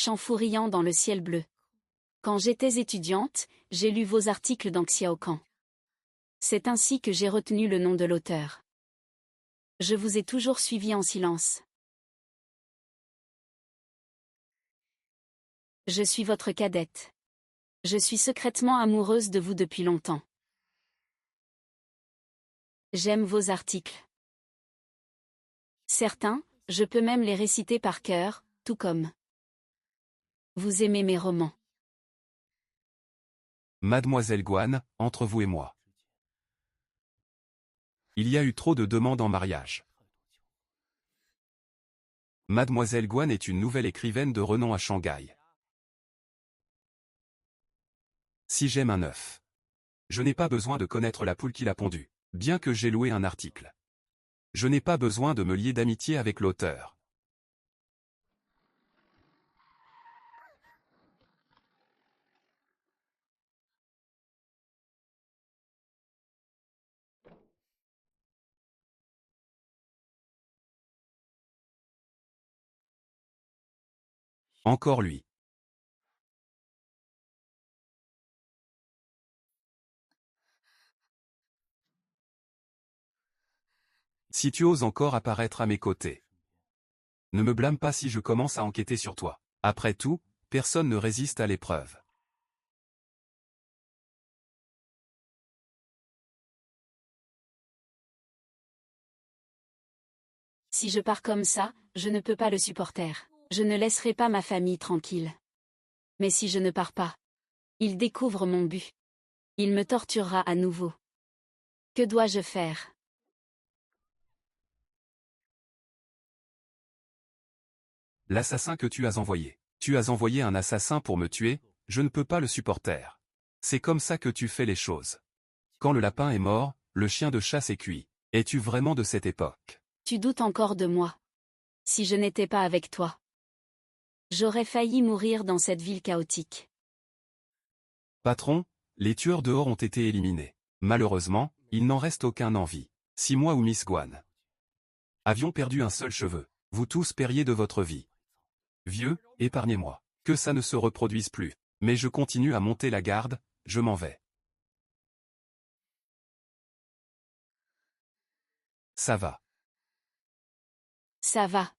champfourrillant dans le ciel bleu. Quand j'étais étudiante, j'ai lu vos articles dans Xiaocan. C'est ainsi que j'ai retenu le nom de l'auteur. Je vous ai toujours suivi en silence. Je suis votre cadette. Je suis secrètement amoureuse de vous depuis longtemps. J'aime vos articles. Certains, je peux même les réciter par cœur, tout comme. Vous aimez mes romans. Mademoiselle Guan, entre vous et moi. Il y a eu trop de demandes en mariage. Mademoiselle Guan est une nouvelle écrivaine de renom à Shanghai. Si j'aime un œuf, je n'ai pas besoin de connaître la poule qui l'a pondu, bien que j'ai loué un article. Je n'ai pas besoin de me lier d'amitié avec l'auteur. Encore lui. Si tu oses encore apparaître à mes côtés, ne me blâme pas si je commence à enquêter sur toi. Après tout, personne ne résiste à l'épreuve. Si je pars comme ça, je ne peux pas le supporter. Je ne laisserai pas ma famille tranquille. Mais si je ne pars pas, il découvre mon but. Il me torturera à nouveau. Que dois-je faire? L'assassin que tu as envoyé. Tu as envoyé un assassin pour me tuer, je ne peux pas le supporter. C'est comme ça que tu fais les choses. Quand le lapin est mort, le chien de chasse est cuit. Es-tu vraiment de cette époque? Tu doutes encore de moi. Si je n'étais pas avec toi, j'aurais failli mourir dans cette ville chaotique. Patron, les tueurs dehors ont été éliminés. Malheureusement, il n'en reste aucun en vie. Si moi ou Miss Guan avions perdu un seul cheveu, vous tous périez de votre vie. Vieux, épargnez-moi. Que ça ne se reproduise plus. Mais je continue à monter la garde, je m'en vais. Ça va. Ça va.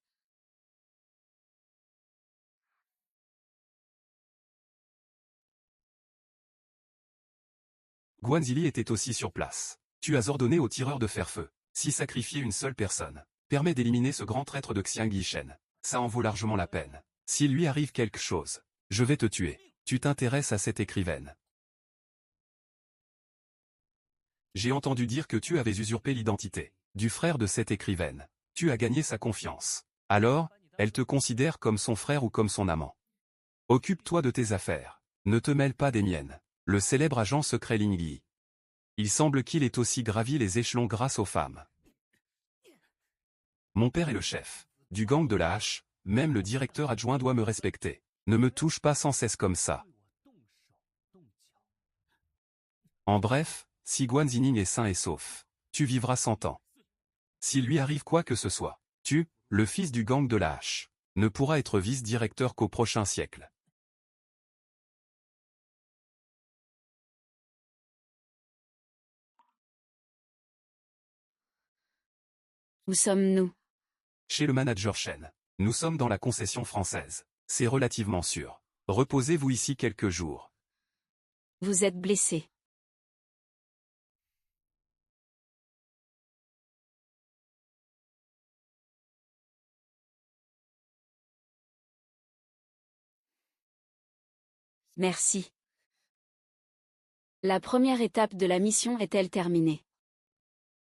Guanzili était aussi sur place. Tu as ordonné aux tireurs de faire feu. Si sacrifier une seule personne permet d'éliminer ce grand traître de Xiang Yishen, ça en vaut largement la peine. S'il lui arrive quelque chose, je vais te tuer. Tu t'intéresses à cette écrivaine. J'ai entendu dire que tu avais usurpé l'identité du frère de cette écrivaine. Tu as gagné sa confiance. Alors, elle te considère comme son frère ou comme son amant. Occupe-toi de tes affaires. Ne te mêle pas des miennes. Le célèbre agent secret Ling Yi. Il semble qu'il ait aussi gravi les échelons grâce aux femmes. Mon père est le chef du gang de la hache, même le directeur adjoint doit me respecter. Ne me touche pas sans cesse comme ça. En bref, si Guan Zining est sain et sauf, tu vivras 100 ans. S'il lui arrive quoi que ce soit, tu, le fils du gang de la hache, ne pourras être vice-directeur qu'au prochain siècle. Où sommes-nous? Chez le manager Shen. Nous sommes dans la concession française. C'est relativement sûr. Reposez-vous ici quelques jours. Vous êtes blessé. Merci. La première étape de la mission est-elle terminée?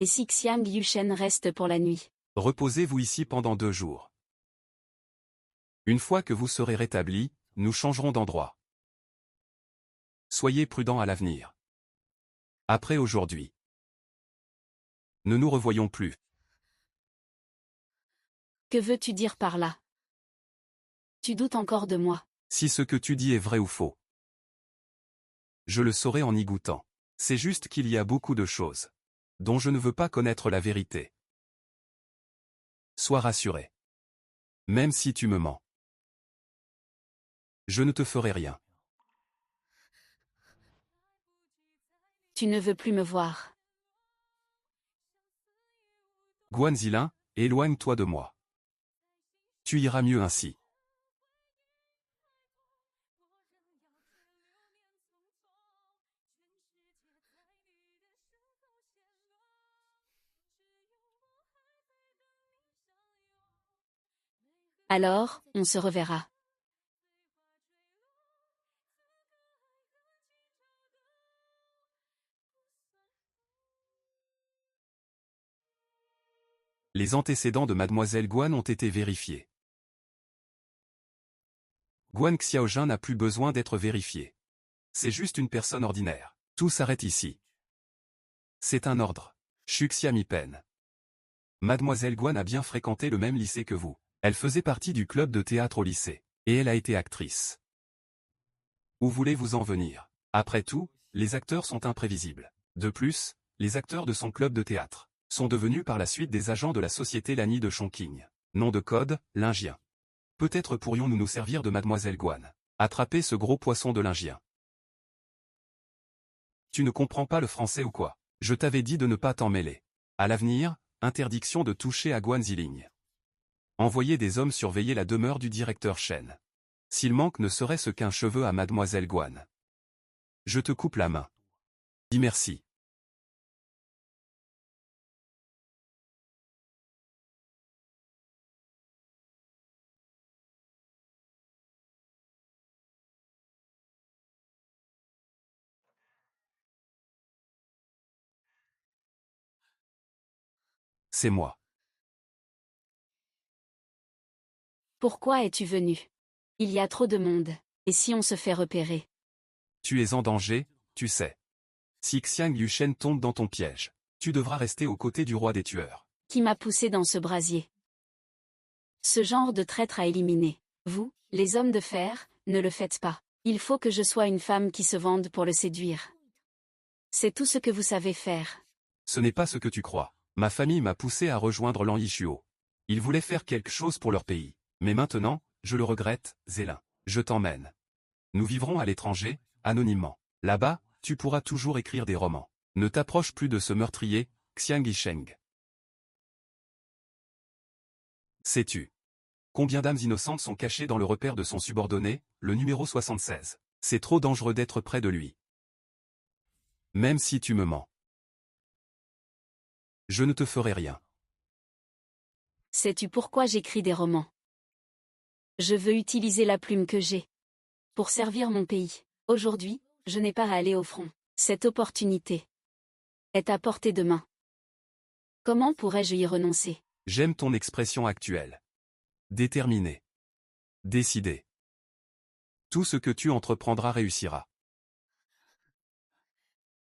Et si Xiang Yushen reste pour la nuit? Reposez-vous ici pendant 2 jours. Une fois que vous serez rétabli, nous changerons d'endroit. Soyez prudents à l'avenir. Après aujourd'hui, ne nous revoyons plus. Que veux-tu dire par là? Tu doutes encore de moi. Si ce que tu dis est vrai ou faux, je le saurai en y goûtant. C'est juste qu'il y a beaucoup de choses dont je ne veux pas connaître la vérité. Sois rassuré. Même si tu me mens. Je ne te ferai rien. Tu ne veux plus me voir. Guan Zilin, éloigne-toi de moi. Tu iras mieux ainsi. Alors, on se reverra. Les antécédents de Mademoiselle Guan ont été vérifiés. Guan Xiaojun n'a plus besoin d'être vérifié. C'est juste une personne ordinaire. Tout s'arrête ici. C'est un ordre. Shu Xiamipen. Mademoiselle Guan a bien fréquenté le même lycée que vous. Elle faisait partie du club de théâtre au lycée. Et elle a été actrice. Où voulez-vous en venir? Après tout, les acteurs sont imprévisibles. De plus, les acteurs de son club de théâtre sont devenus par la suite des agents de la société Lani de Chongqing. Nom de code, Lingien. Peut-être pourrions-nous nous servir de Mademoiselle Guan. Attraper ce gros poisson de Lingien. Tu ne comprends pas le français ou quoi? Je t'avais dit de ne pas t'en mêler. À l'avenir, interdiction de toucher à Guan Ziling. Envoyer des hommes surveiller la demeure du directeur Shen. S'il manque ne serait-ce qu'un cheveu à Mademoiselle Guan. Je te coupe la main. Dis merci. C'est moi. Pourquoi es-tu venu? Il y a trop de monde. Et si on se fait repérer? Tu es en danger, tu sais. Si Xiang Yushen tombe dans ton piège, tu devras rester aux côtés du roi des tueurs. Qui m'a poussé dans ce brasier? Ce genre de traître à éliminer. Vous, les hommes de fer, ne le faites pas. Il faut que je sois une femme qui se vende pour le séduire. C'est tout ce que vous savez faire. Ce n'est pas ce que tu crois. Ma famille m'a poussé à rejoindre Lan Yishuo. Ils voulaient faire quelque chose pour leur pays. Mais maintenant, je le regrette, Zélin. Je t'emmène. Nous vivrons à l'étranger, anonymement. Là-bas, tu pourras toujours écrire des romans. Ne t'approche plus de ce meurtrier, Xiang Yisheng. Sais-tu combien d'âmes innocentes sont cachées dans le repère de son subordonné, le numéro 76? C'est trop dangereux d'être près de lui. Même si tu me mens. Je ne te ferai rien. Sais-tu pourquoi j'écris des romans? Je veux utiliser la plume que j'ai pour servir mon pays. Aujourd'hui, je n'ai pas à aller au front. Cette opportunité est à portée de main. Comment pourrais-je y renoncer? J'aime ton expression actuelle. Déterminé. Décidé. Tout ce que tu entreprendras réussira.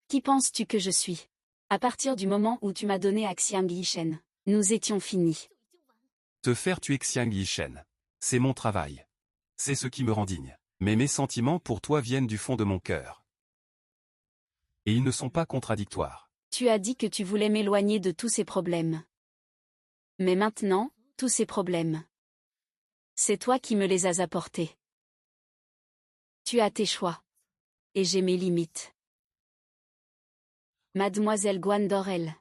Qui penses-tu que je suis? À partir du moment où tu m'as donné à Xiang Yishen, nous étions finis. Te faire tuer Xiang Yishen. C'est mon travail. C'est ce qui me rend digne. Mais mes sentiments pour toi viennent du fond de mon cœur. Et ils ne sont pas contradictoires. Tu as dit que tu voulais m'éloigner de tous ces problèmes. Mais maintenant, tous ces problèmes, c'est toi qui me les as apportés. Tu as tes choix. Et j'ai mes limites. Mademoiselle Guan Dorel.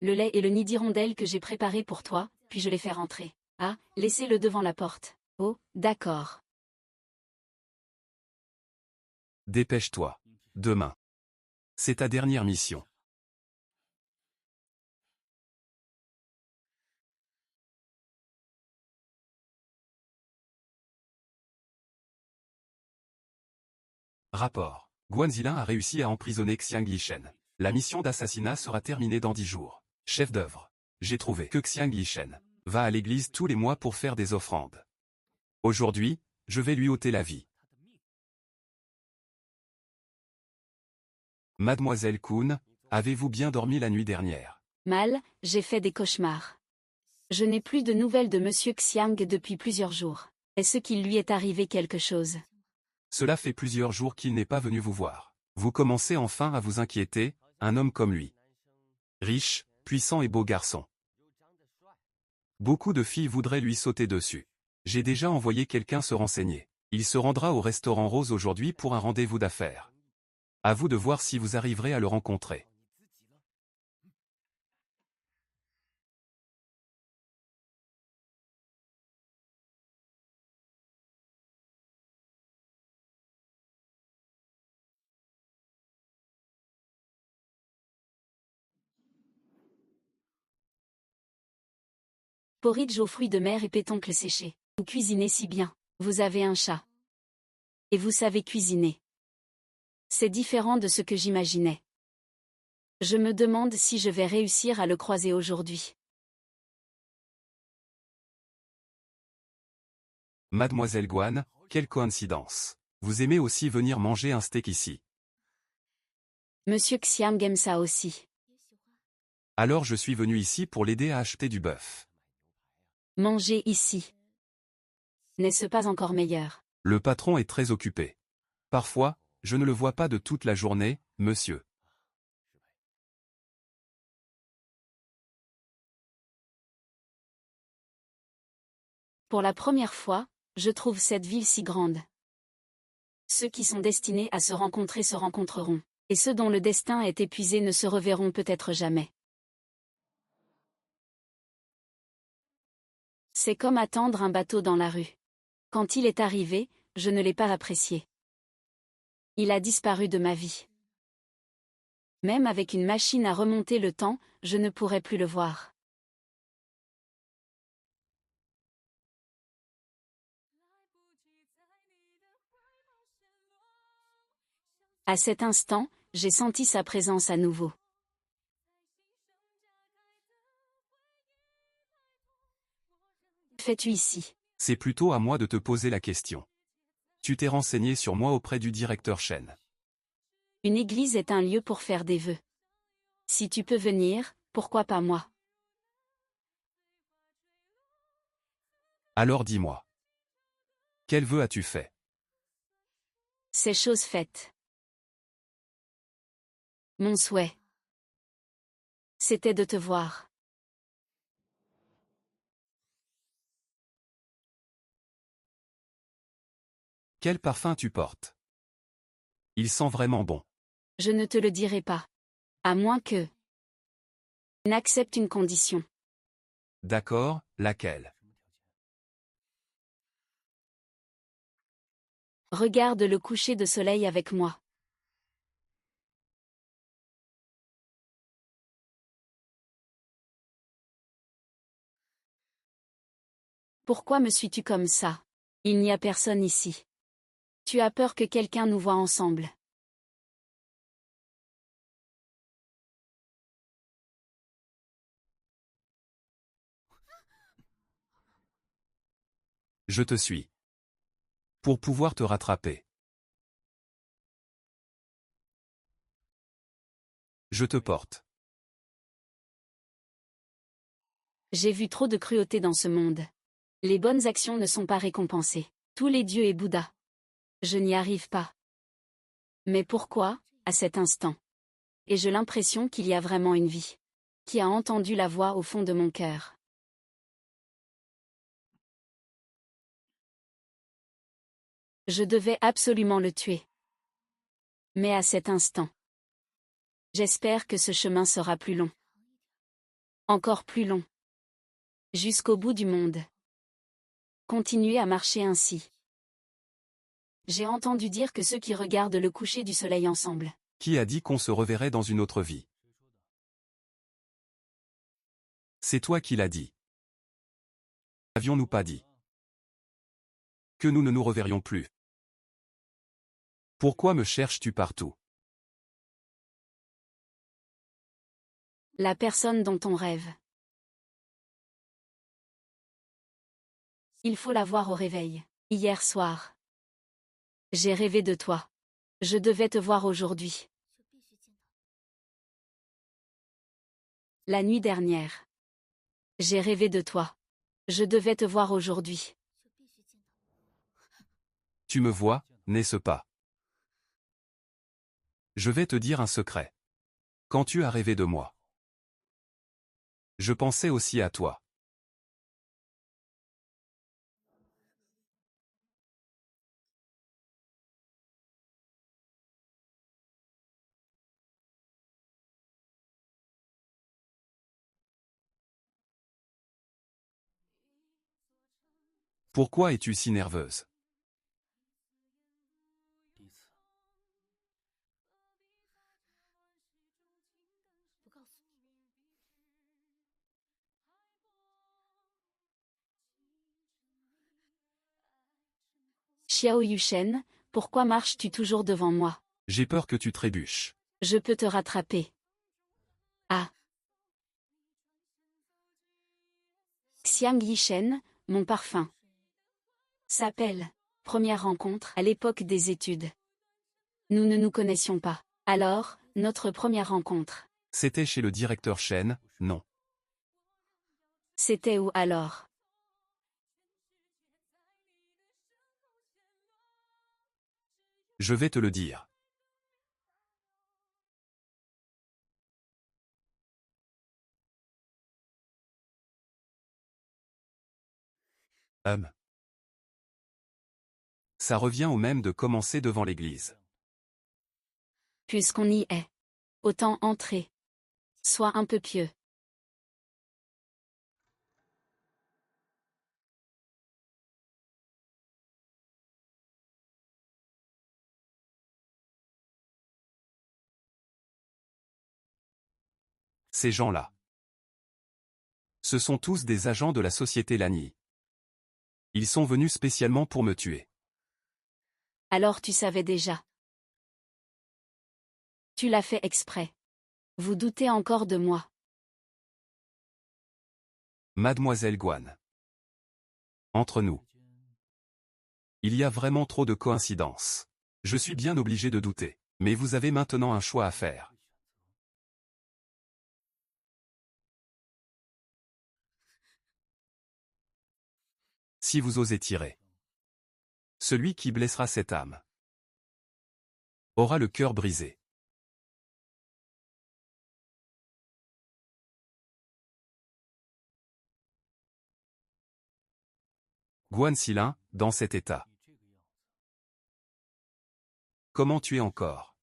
Le lait et le nid d'hirondelle que j'ai préparé pour toi, puis je les fais rentrer. Ah, laissez-le devant la porte. Oh, d'accord. Dépêche-toi. Demain. C'est ta dernière mission. Rapport. Guan Zilin a réussi à emprisonner Xiang Yishen. La mission d'assassinat sera terminée dans 10 jours. Chef d'œuvre. J'ai trouvé que Xiang Yishen va à l'église tous les mois pour faire des offrandes. Aujourd'hui, je vais lui ôter la vie. Mademoiselle Kun, avez-vous bien dormi la nuit dernière? Mal, j'ai fait des cauchemars. Je n'ai plus de nouvelles de Monsieur Xiang depuis plusieurs jours. Est-ce qu'il lui est arrivé quelque chose? Cela fait plusieurs jours qu'il n'est pas venu vous voir. Vous commencez enfin à vous inquiéter, un homme comme lui. Riche, puissant et beau garçon. Beaucoup de filles voudraient lui sauter dessus. J'ai déjà envoyé quelqu'un se renseigner. Il se rendra au restaurant Rose aujourd'hui pour un rendez-vous d'affaires. À vous de voir si vous arriverez à le rencontrer. Porridge aux fruits de mer et pétoncles séchés. Vous cuisinez si bien. Vous avez un chat. Et vous savez cuisiner. C'est différent de ce que j'imaginais. Je me demande si je vais réussir à le croiser aujourd'hui. Mademoiselle Guan, quelle coïncidence. Vous aimez aussi venir manger un steak ici. Monsieur Xiang aime ça aussi. Alors je suis venu ici pour l'aider à acheter du bœuf. Manger ici. N'est-ce pas encore meilleur? Le patron est très occupé. Parfois, je ne le vois pas de toute la journée, monsieur. Pour la première fois, je trouve cette ville si grande. Ceux qui sont destinés à se rencontrer se rencontreront, et ceux dont le destin est épuisé ne se reverront peut-être jamais. C'est comme attendre un bateau dans la rue. Quand il est arrivé, je ne l'ai pas apprécié. Il a disparu de ma vie. Même avec une machine à remonter le temps, je ne pourrais plus le voir. À cet instant, j'ai senti sa présence à nouveau. Que fais-tu ici? C'est plutôt à moi de te poser la question. Tu t'es renseigné sur moi auprès du directeur Shen. Une église est un lieu pour faire des vœux. Si tu peux venir, pourquoi pas moi? Alors dis-moi. Quel vœu as-tu fait? C'est chose faite. Mon souhait. C'était de te voir. Quel parfum tu portes? Il sent vraiment bon. Je ne te le dirai pas. À moins que... N'accepte une condition. D'accord, laquelle? Regarde le coucher de soleil avec moi. Pourquoi me suis-tu comme ça? Il n'y a personne ici. Tu as peur que quelqu'un nous voie ensemble. Je te suis. Pour pouvoir te rattraper. Je te porte. J'ai vu trop de cruauté dans ce monde. Les bonnes actions ne sont pas récompensées. Tous les dieux et Bouddha. Je n'y arrive pas. Mais pourquoi, à cet instant? Et j'ai l'impression qu'il y a vraiment une vie. Qui a entendu la voix au fond de mon cœur. Je devais absolument le tuer. Mais à cet instant. J'espère que ce chemin sera plus long. Encore plus long. Jusqu'au bout du monde. Continuez à marcher ainsi. J'ai entendu dire que ceux qui regardent le coucher du soleil ensemble. Qui a dit qu'on se reverrait dans une autre vie? C'est toi qui l'as dit. Avions-nous pas dit que nous ne nous reverrions plus? Pourquoi me cherches-tu partout? La personne dont on rêve. Il faut la voir au réveil. Hier soir. J'ai rêvé de toi. Je devais te voir aujourd'hui. La nuit dernière. J'ai rêvé de toi. Je devais te voir aujourd'hui. Tu me vois, n'est-ce pas? Je vais te dire un secret. Quand tu as rêvé de moi, je pensais aussi à toi. Pourquoi es-tu si nerveuse? Xiao Yushen, pourquoi marches-tu toujours devant moi? J'ai peur que tu trébuches. Je peux te rattraper. Ah. Xiang Yishen, mon parfum. S'appelle. Première rencontre à l'époque des études. Nous ne nous connaissions pas. Alors, notre première rencontre. C'était chez le directeur Shen, non. C'était où alors? Je vais te le dire. Ça revient au même de commencer devant l'église. Puisqu'on y est. Autant entrer. Sois un peu pieux. Ces gens-là. Ce sont tous des agents de la société Lani. Ils sont venus spécialement pour me tuer. Alors tu savais déjà. Tu l'as fait exprès. Vous doutez encore de moi. Mademoiselle Guan. Entre nous. Il y a vraiment trop de coïncidences. Je suis bien obligé de douter. Mais vous avez maintenant un choix à faire. Si vous osez tirer. Celui qui blessera cette âme aura le cœur brisé. Guan Xilin, dans cet état. Comment tu es encore?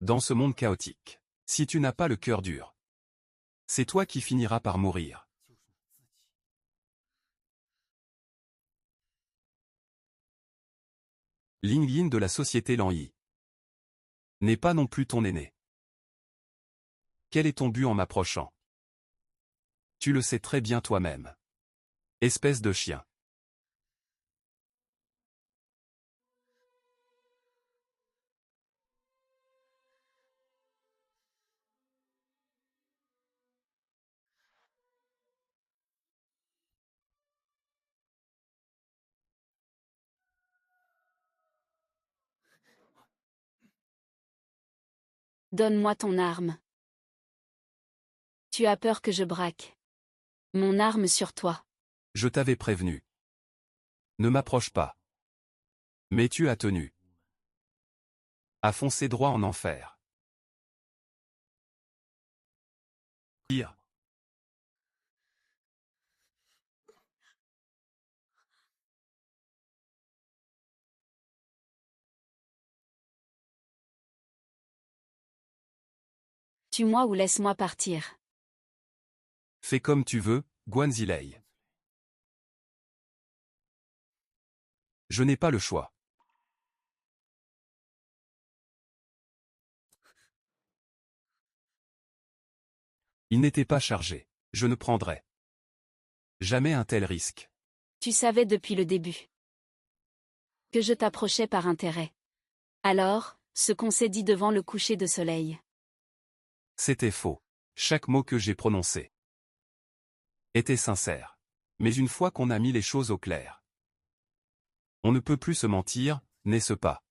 Dans ce monde chaotique. Si tu n'as pas le cœur dur, c'est toi qui finiras par mourir. Ling Yin de la société Lan Yi n'est pas non plus ton aîné. Quel est ton but en m'approchant? Tu le sais très bien toi-même. Espèce de chien. Donne-moi ton arme. Tu as peur que je braque mon arme sur toi. Je t'avais prévenu. Ne m'approche pas. Mais tu as tenu. À foncer droit en enfer. Pire. Tue-moi ou laisse-moi partir. Fais comme tu veux, Guan Zilei. Je n'ai pas le choix. Il n'était pas chargé. Je ne prendrai jamais un tel risque. Tu savais depuis le début que je t'approchais par intérêt. Alors, ce qu'on s'est dit devant le coucher de soleil. C'était faux. Chaque mot que j'ai prononcé était sincère. Mais une fois qu'on a mis les choses au clair, on ne peut plus se mentir, n'est-ce pas?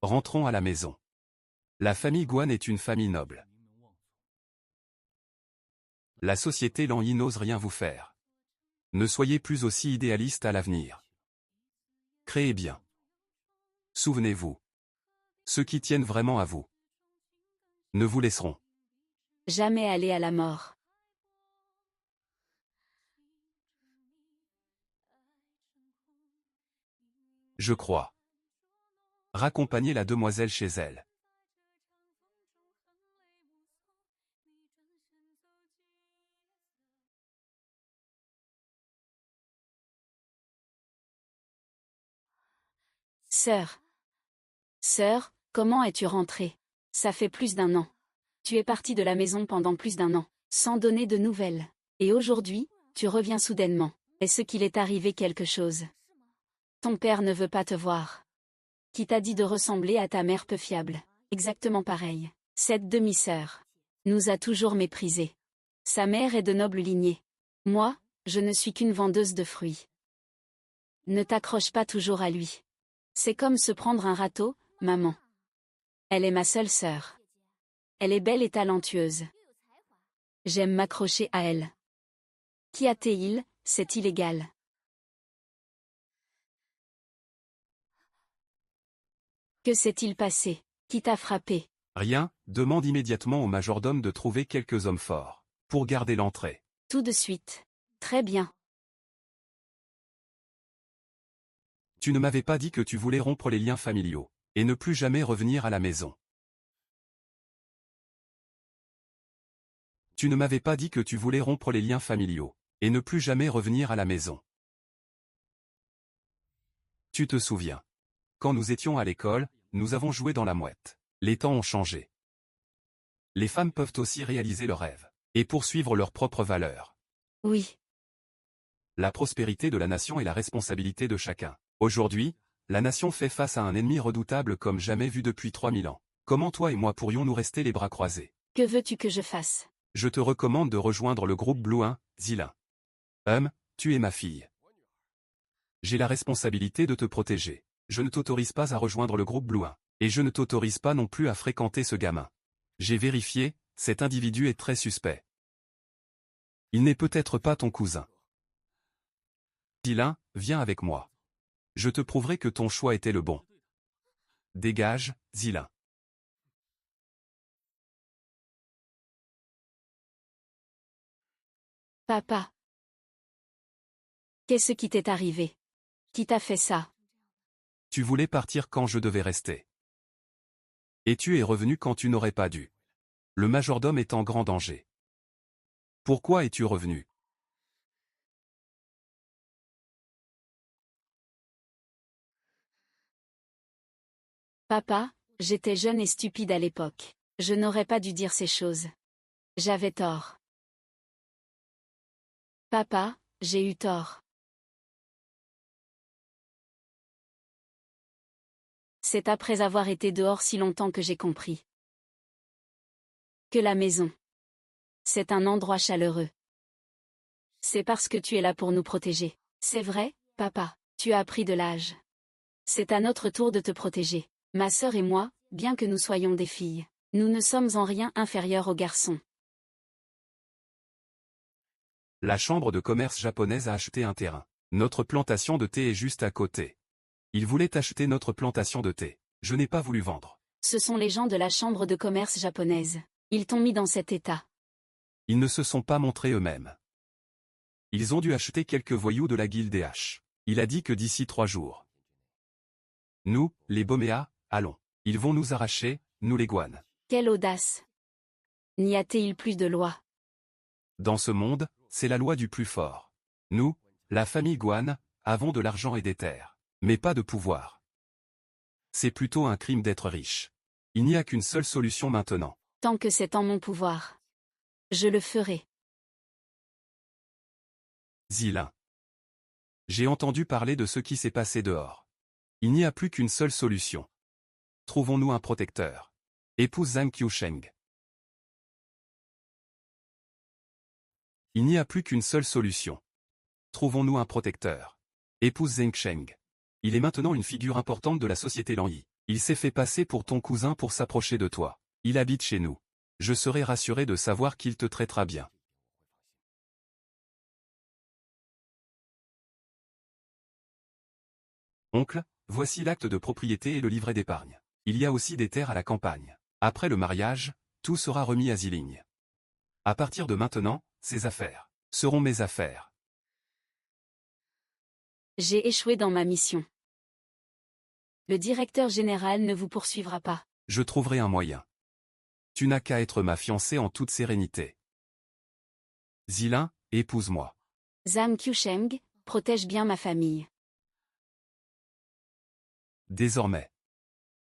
Rentrons à la maison. La famille Guan est une famille noble. La société Lan Yi n'ose rien vous faire. Ne soyez plus aussi idéaliste à l'avenir. Créez bien. Souvenez-vous. Ceux qui tiennent vraiment à vous ne vous laisseront Jamais aller à la mort. je crois. Raccompagnez la demoiselle chez elle. Sœur. Sœur, comment es-tu rentrée? Ça fait plus d'1 an. Tu es partie de la maison pendant plus d'1 an, sans donner de nouvelles. Et aujourd'hui, tu reviens soudainement. Est-ce qu'il est arrivé quelque chose? Ton père ne veut pas te voir. Qui t'a dit de ressembler à ta mère peu fiable? Exactement pareil. Cette demi-sœur nous a toujours méprisés. Sa mère est de noble lignée. Moi, je ne suis qu'une vendeuse de fruits. Ne t'accroche pas toujours à lui. C'est comme se prendre un râteau, maman. Elle est ma seule sœur. Elle est belle et talentueuse. J'aime m'accrocher à elle. Qui a-t-il, c'est illégal. Que s'est-il passé? Qui t'a frappé? Rien, demande immédiatement au majordome de trouver quelques hommes forts. Pour garder l'entrée. Tout de suite. Très bien. Tu ne m'avais pas dit que tu voulais rompre les liens familiaux, et ne plus jamais revenir à la maison. Tu ne m'avais pas dit que tu voulais rompre les liens familiaux, et ne plus jamais revenir à la maison. Tu te souviens. Quand nous étions à l'école, nous avons joué dans la mouette. Les temps ont changé. Les femmes peuvent aussi réaliser leurs rêves, et poursuivre leurs propres valeurs. Oui. La prospérité de la nation est la responsabilité de chacun. Aujourd'hui, la nation fait face à un ennemi redoutable comme jamais vu depuis 3000 ans. Comment toi et moi pourrions-nous rester les bras croisés? Que veux-tu que je fasse? Je te recommande de rejoindre le groupe Blue 1, Zilin. Tu es ma fille. J'ai la responsabilité de te protéger. Je ne t'autorise pas à rejoindre le groupe Blue 1. Et je ne t'autorise pas non plus à fréquenter ce gamin. J'ai vérifié, cet individu est très suspect. Il n'est peut-être pas ton cousin. Zilin, viens avec moi. Je te prouverai que ton choix était le bon. Dégage, Zilin. Papa. Qu'est-ce qui t'est arrivé? Qui t'a fait ça? Tu voulais partir quand je devais rester. Et tu es revenu quand tu n'aurais pas dû. Le majordome est en grand danger. Pourquoi es-tu revenu? Papa, j'étais jeune et stupide à l'époque. Je n'aurais pas dû dire ces choses. J'avais tort. Papa, j'ai eu tort. C'est après avoir été dehors si longtemps que j'ai compris. Que la maison. C'est un endroit chaleureux. C'est parce que tu es là pour nous protéger. C'est vrai, papa, tu as pris de l'âge. C'est à notre tour de te protéger. Ma sœur et moi, bien que nous soyons des filles, nous ne sommes en rien inférieurs aux garçons. La chambre de commerce japonaise a acheté un terrain. Notre plantation de thé est juste à côté. Ils voulaient acheter notre plantation de thé. Je n'ai pas voulu vendre. Ce sont les gens de la chambre de commerce japonaise. Ils t'ont mis dans cet état. Ils ne se sont pas montrés eux-mêmes. Ils ont dû acheter quelques voyous de la guilde des H. Il a dit que d'ici 3 jours. Nous, les Boméas, allons. Ils vont nous arracher, nous les Guan. Quelle audace! N'y a-t-il plus de loi? Dans ce monde, c'est la loi du plus fort. Nous, la famille Guan, avons de l'argent et des terres, mais pas de pouvoir. C'est plutôt un crime d'être riche. Il n'y a qu'une seule solution maintenant. Tant que c'est en mon pouvoir. Je le ferai. Zilin. J'ai entendu parler de ce qui s'est passé dehors. Il n'y a plus qu'une seule solution. Trouvons-nous un protecteur. Épouse Zhang Qiusheng. Il n'y a plus qu'une seule solution. Trouvons-nous un protecteur. Épouse Zheng Sheng. Il est maintenant une figure importante de la société Lanyi. Il s'est fait passer pour ton cousin pour s'approcher de toi. Il habite chez nous. Je serai rassuré de savoir qu'il te traitera bien. Oncle, voici l'acte de propriété et le livret d'épargne. Il y a aussi des terres à la campagne. Après le mariage, tout sera remis à Ziling. À partir de maintenant, ses affaires seront mes affaires. J'ai échoué dans ma mission. Le directeur général ne vous poursuivra pas. Je trouverai un moyen. Tu n'as qu'à être ma fiancée en toute sérénité. Zilin, épouse-moi. Zhang Qiusheng, protège bien ma famille. Désormais,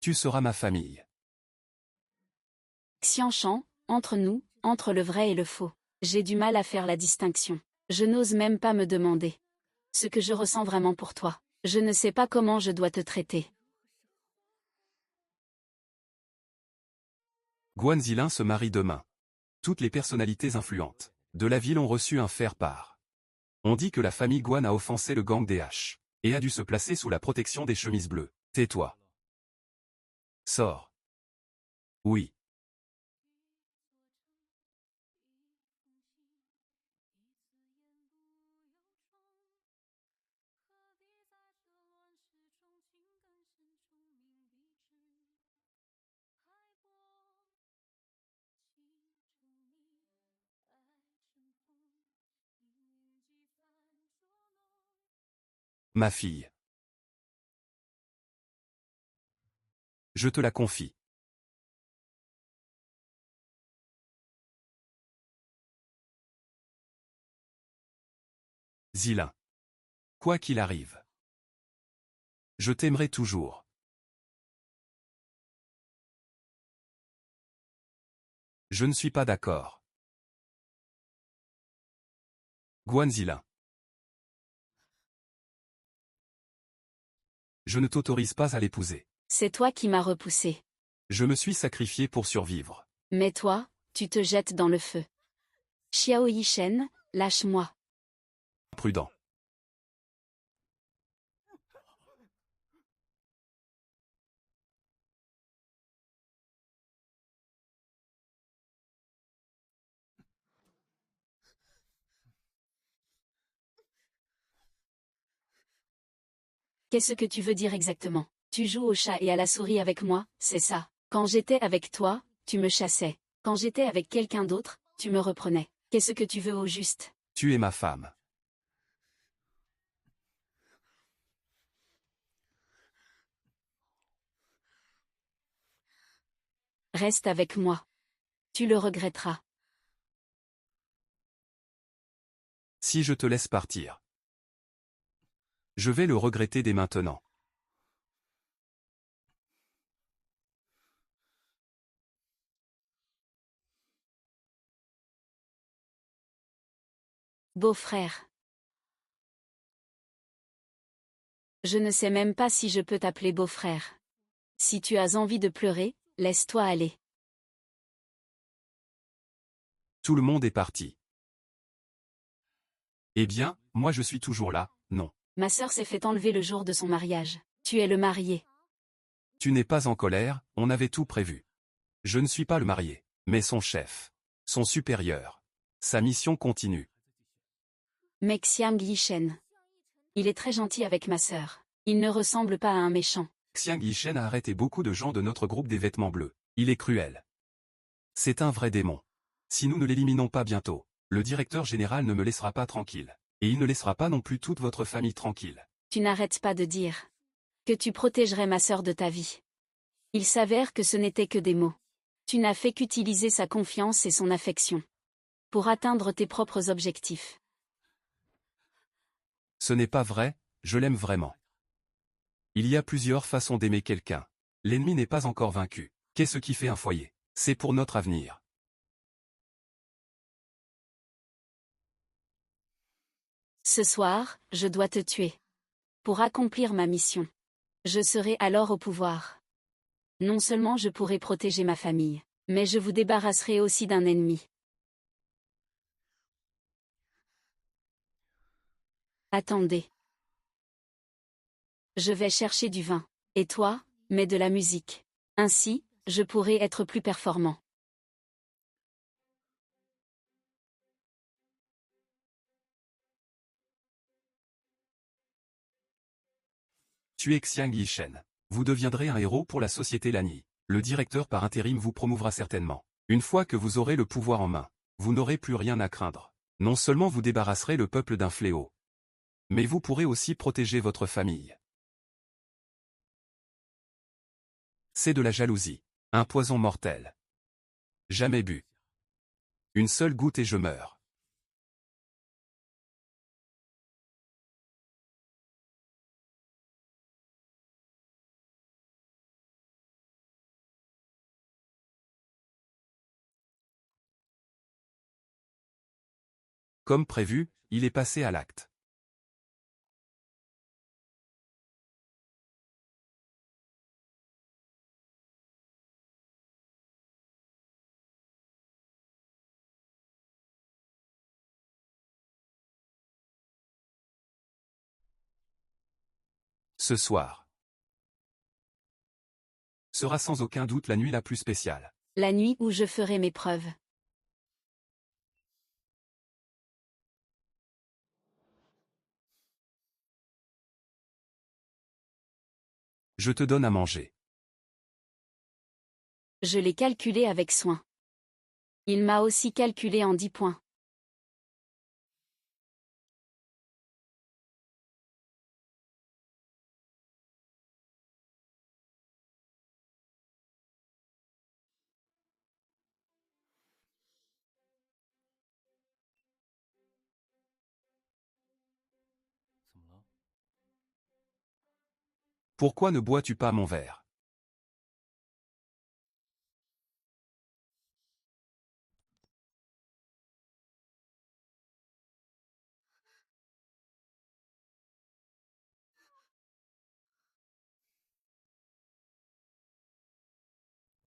tu seras ma famille. Xianshan, entre nous, entre le vrai et le faux. J'ai du mal à faire la distinction. Je n'ose même pas me demander ce que je ressens vraiment pour toi. Je ne sais pas comment je dois te traiter. Guan Zilin se marie demain. Toutes les personnalités influentes de la ville ont reçu un faire-part. On dit que la famille Guan a offensé le gang des H et a dû se placer sous la protection des chemises bleues. Tais-toi. Sors. Oui. Ma fille. Je te la confie. Zilin. Quoi qu'il arrive, je t'aimerai toujours. Je ne suis pas d'accord. Guan Zilin. Je ne t'autorise pas à l'épouser. C'est toi qui m'as repoussé. Je me suis sacrifié pour survivre. Mais toi, tu te jettes dans le feu. Xiao Yishen, lâche-moi. Prudent. Qu'est-ce que tu veux dire exactement? Tu joues au chat et à la souris avec moi, c'est ça. Quand j'étais avec toi, tu me chassais. Quand j'étais avec quelqu'un d'autre, tu me reprenais. Qu'est-ce que tu veux au juste? Tu es ma femme. Reste avec moi. Tu le regretteras. Si je te laisse partir, je vais le regretter dès maintenant. Beau-frère. Je ne sais même pas si je peux t'appeler beau-frère. Si tu as envie de pleurer, laisse-toi aller. Tout le monde est parti. Eh bien, moi je suis toujours là, non. Ma sœur s'est fait enlever le jour de son mariage. Tu es le marié. Tu n'es pas en colère, on avait tout prévu. Je ne suis pas le marié, mais son chef. Son supérieur. Sa mission continue. Mais Xiang Yishen. Il est très gentil avec ma sœur. Il ne ressemble pas à un méchant. Xiang Yishen a arrêté beaucoup de gens de notre groupe des vêtements bleus. Il est cruel. C'est un vrai démon. Si nous ne l'éliminons pas bientôt, le directeur général ne me laissera pas tranquille. Et il ne laissera pas non plus toute votre famille tranquille. Tu n'arrêtes pas de dire que tu protégerais ma sœur de ta vie. Il s'avère que ce n'était que des mots. Tu n'as fait qu'utiliser sa confiance et son affection pour atteindre tes propres objectifs. Ce n'est pas vrai, je l'aime vraiment. Il y a plusieurs façons d'aimer quelqu'un. L'ennemi n'est pas encore vaincu. Qu'est-ce qui fait un foyer? C'est pour notre avenir. Ce soir, je dois te tuer. Pour accomplir ma mission. Je serai alors au pouvoir. Non seulement je pourrai protéger ma famille, mais je vous débarrasserai aussi d'un ennemi. Attendez. Je vais chercher du vin. Et toi, mets de la musique. Ainsi, je pourrai être plus performant. Tu es Xiang Yishen. Vous deviendrez un héros pour la société Lani. Le directeur par intérim vous promouvra certainement. Une fois que vous aurez le pouvoir en main, vous n'aurez plus rien à craindre. Non seulement vous débarrasserez le peuple d'un fléau, mais vous pourrez aussi protéger votre famille. C'est de la jalousie. Un poison mortel. Jamais bu. Une seule goutte et je meurs. Comme prévu, il est passé à l'acte. Ce soir sera sans aucun doute la nuit la plus spéciale. La nuit où je ferai mes preuves. Je te donne à manger. Je l'ai calculé avec soin. Il m'a aussi calculé en 10 points. Pourquoi ne bois-tu pas mon verre?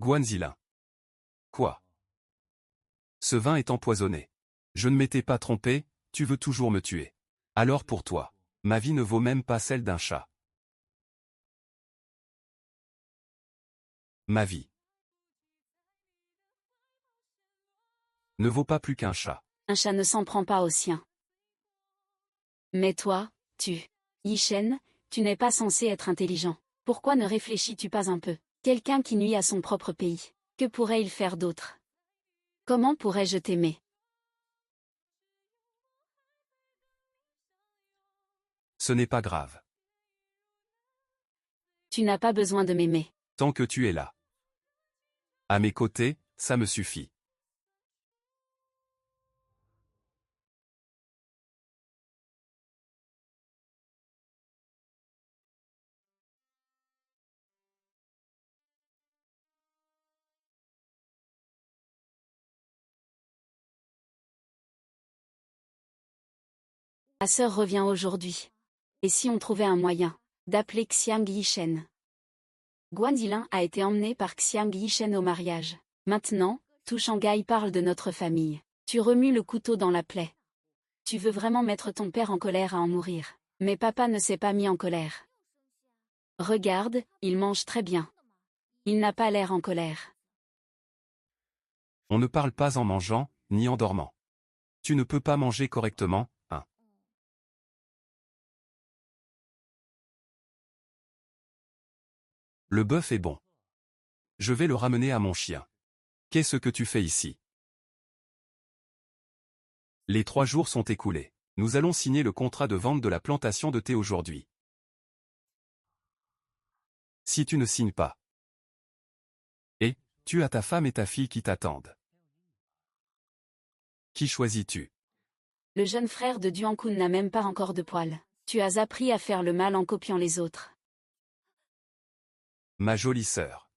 Guanzilin. Quoi? Ce vin est empoisonné. Je ne m'étais pas trompé, tu veux toujours me tuer. Alors pour toi, ma vie ne vaut même pas celle d'un chat. Ma vie ne vaut pas plus qu'un chat. Un chat ne s'en prend pas au sien. Mais toi, Yi-Shen, tu n'es pas censé être intelligent. Pourquoi ne réfléchis-tu pas un peu? Quelqu'un qui nuit à son propre pays. Que pourrait-il faire d'autre? Comment pourrais-je t'aimer? Ce n'est pas grave. Tu n'as pas besoin de m'aimer. Tant que tu es là. À mes côtés, ça me suffit. Ma sœur revient aujourd'hui. Et si on trouvait un moyen d'appeler Xiang Yishen? Guanzilin a été emmené par Xiang Yishen au mariage. Maintenant, tout Shanghai parle de notre famille. Tu remues le couteau dans la plaie. Tu veux vraiment mettre ton père en colère à en mourir. Mais papa ne s'est pas mis en colère. Regarde, il mange très bien. Il n'a pas l'air en colère. On ne parle pas en mangeant, ni en dormant. Tu ne peux pas manger correctement, hein. Le bœuf est bon. Je vais le ramener à mon chien. Qu'est-ce que tu fais ici? Les 3 jours sont écoulés. Nous allons signer le contrat de vente de la plantation de thé aujourd'hui. Si tu ne signes pas. Et, tu as ta femme et ta fille qui t'attendent. Qui choisis-tu? Le jeune frère de Duankun n'a même pas encore de poils. Tu as appris à faire le mal en copiant les autres. Ma jolie sœur.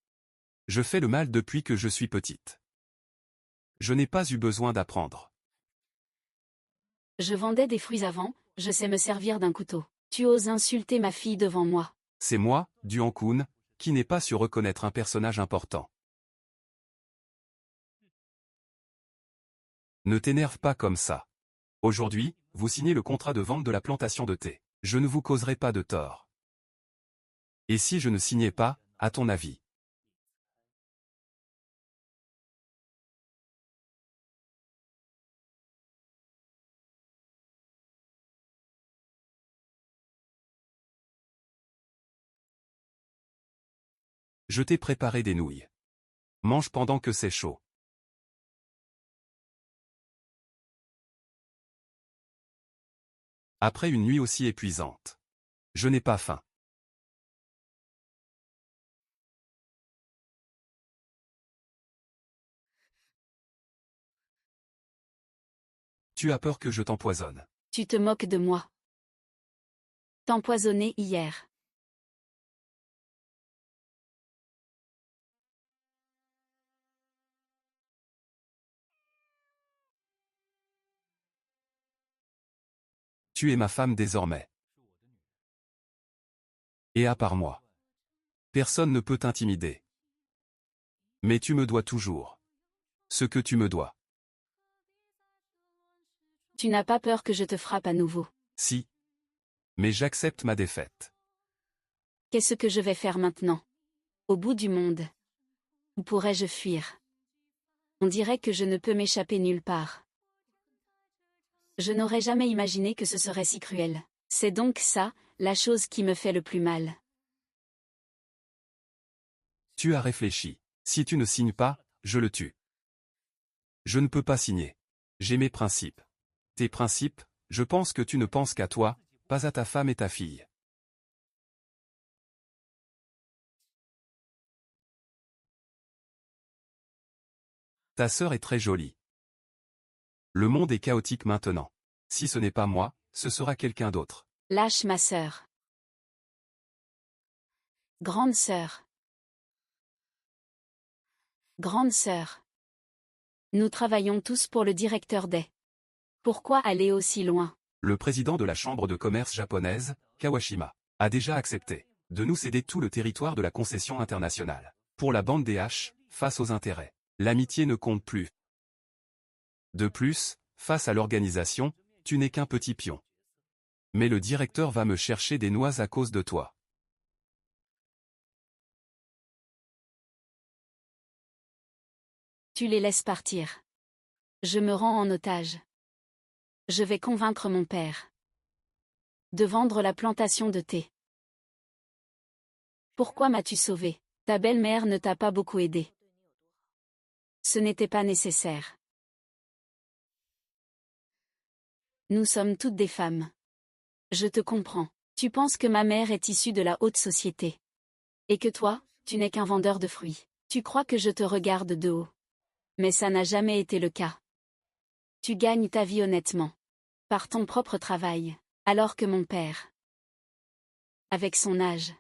Je fais le mal depuis que je suis petite. Je n'ai pas eu besoin d'apprendre. Je vendais des fruits avant, je sais me servir d'un couteau. Tu oses insulter ma fille devant moi. C'est moi, Duankun, qui n'ai pas su reconnaître un personnage important. Ne t'énerve pas comme ça. Aujourd'hui, vous signez le contrat de vente de la plantation de thé. Je ne vous causerai pas de tort. Et si je ne signais pas, à ton avis? Je t'ai préparé des nouilles. Mange pendant que c'est chaud. Après une nuit aussi épuisante. Je n'ai pas faim. Tu as peur que je t'empoisonne. Tu te moques de moi. T'empoisonner hier. Tu es ma femme désormais. Et à part moi, personne ne peut t'intimider. Mais tu me dois toujours ce que tu me dois. Tu n'as pas peur que je te frappe à nouveau. Si. Mais j'accepte ma défaite. Qu'est-ce que je vais faire maintenant? Au bout du monde. Où pourrais-je fuir? On dirait que je ne peux m'échapper nulle part. Je n'aurais jamais imaginé que ce serait si cruel. C'est donc ça, la chose qui me fait le plus mal. Tu as réfléchi. Si tu ne signes pas, je le tue. Je ne peux pas signer. J'ai mes principes. Tes principes, je pense que tu ne penses qu'à toi, pas à ta femme et ta fille. Ta sœur est très jolie. Le monde est chaotique maintenant. Si ce n'est pas moi, ce sera quelqu'un d'autre. Lâche ma sœur. Grande sœur. Grande sœur. Nous travaillons tous pour le directeur des. Pourquoi aller aussi loin? Le président de la chambre de commerce japonaise, Kawashima, a déjà accepté de nous céder tout le territoire de la concession internationale. Pour la bande des H, face aux intérêts, l'amitié ne compte plus. De plus, face à l'organisation, tu n'es qu'un petit pion. Mais le directeur va me chercher des noix à cause de toi. Tu les laisses partir. Je me rends en otage. Je vais convaincre mon père de vendre la plantation de thé. Pourquoi m'as-tu sauvé? Ta belle-mère ne t'a pas beaucoup aidé. Ce n'était pas nécessaire. Nous sommes toutes des femmes. Je te comprends. Tu penses que ma mère est issue de la haute société. Et que toi, tu n'es qu'un vendeur de fruits. Tu crois que je te regarde de haut. Mais ça n'a jamais été le cas. Tu gagnes ta vie honnêtement. Par ton propre travail. Alors que mon père. Avec son âge.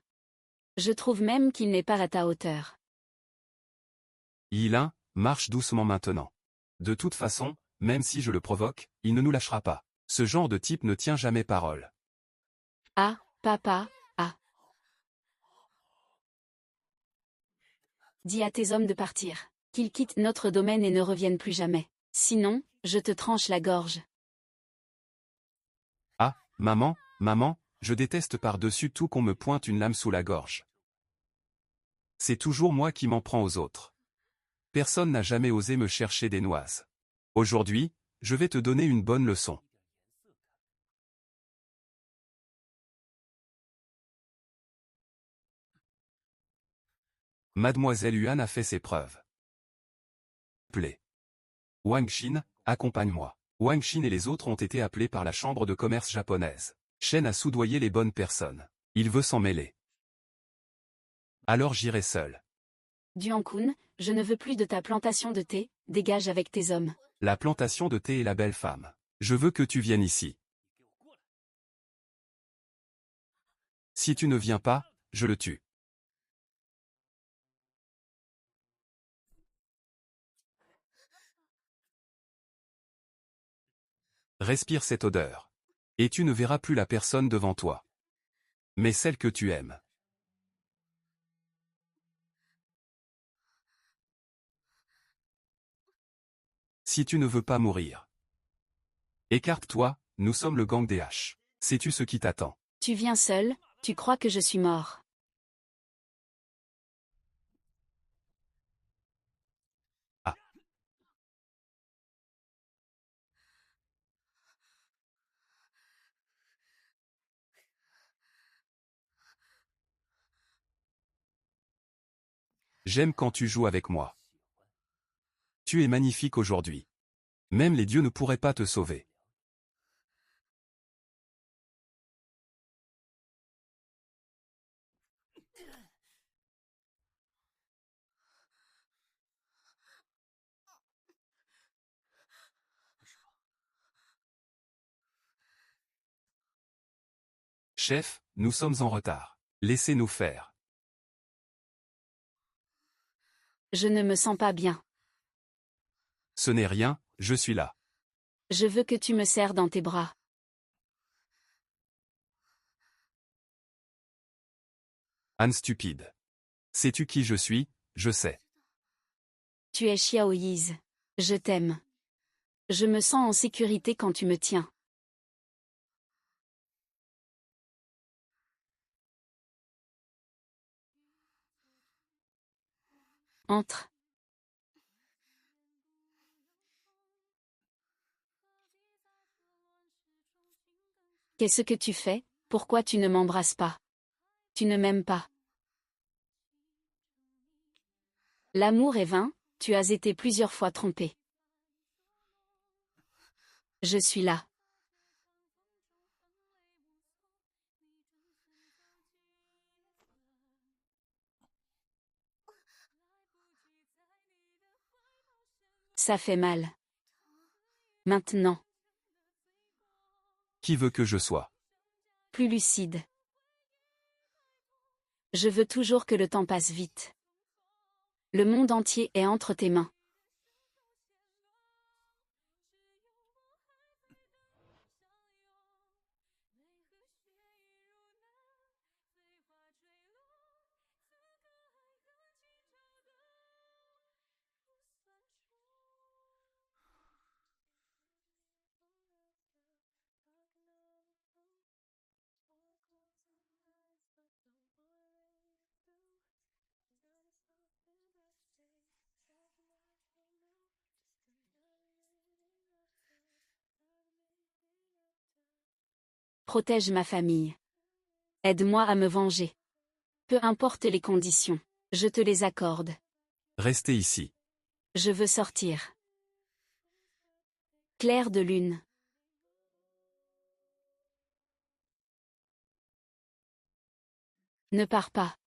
Je trouve même qu'il n'est pas à ta hauteur. Yilin, marche doucement maintenant. De toute façon, même si je le provoque, il ne nous lâchera pas. Ce genre de type ne tient jamais parole. Ah, papa, ah. Dis à tes hommes de partir. Qu'ils quittent notre domaine et ne reviennent plus jamais. Sinon, je te tranche la gorge. Ah, maman, maman, je déteste par-dessus tout qu'on me pointe une lame sous la gorge. C'est toujours moi qui m'en prends aux autres. Personne n'a jamais osé me chercher des noises. Aujourd'hui, je vais te donner une bonne leçon. Mademoiselle Yuan a fait ses preuves. Plaît. Wang Xin, accompagne-moi. Wang Xin et les autres ont été appelés par la chambre de commerce japonaise. Shen a soudoyé les bonnes personnes. Il veut s'en mêler. Alors j'irai seul. Duan-kun, je ne veux plus de ta plantation de thé, dégage avec tes hommes. La plantation de thé et la belle femme. Je veux que tu viennes ici. Si tu ne viens pas, je le tue. Respire cette odeur. Et tu ne verras plus la personne devant toi. Mais celle que tu aimes. Si tu ne veux pas mourir. Écarte-toi, nous sommes le gang des H. Sais-tu ce qui t'attend? Tu viens seul, tu crois que je suis mort. Ah. J'aime quand tu joues avec moi. Tu es magnifique aujourd'hui. Même les dieux ne pourraient pas te sauver. Chef, nous sommes en retard. Laissez-nous faire. Je ne me sens pas bien. Ce n'est rien, je suis là. Je veux que tu me serres dans tes bras. Anne stupide. Sais-tu qui je suis? Je sais. Tu es Xiao Yiz. Je t'aime. Je me sens en sécurité quand tu me tiens. Entre. Qu'est-ce que tu fais? Pourquoi tu ne m'embrasses pas? Tu ne m'aimes pas. L'amour est vain, tu as été plusieurs fois trompé. Je suis là. Ça fait mal. Maintenant. Qui veut que je sois? Plus lucide. Je veux toujours que le temps passe vite. Le monde entier est entre tes mains. Protège ma famille. Aide-moi à me venger. Peu importe les conditions, je te les accorde. Restez ici. Je veux sortir. Clair de lune. Ne pars pas.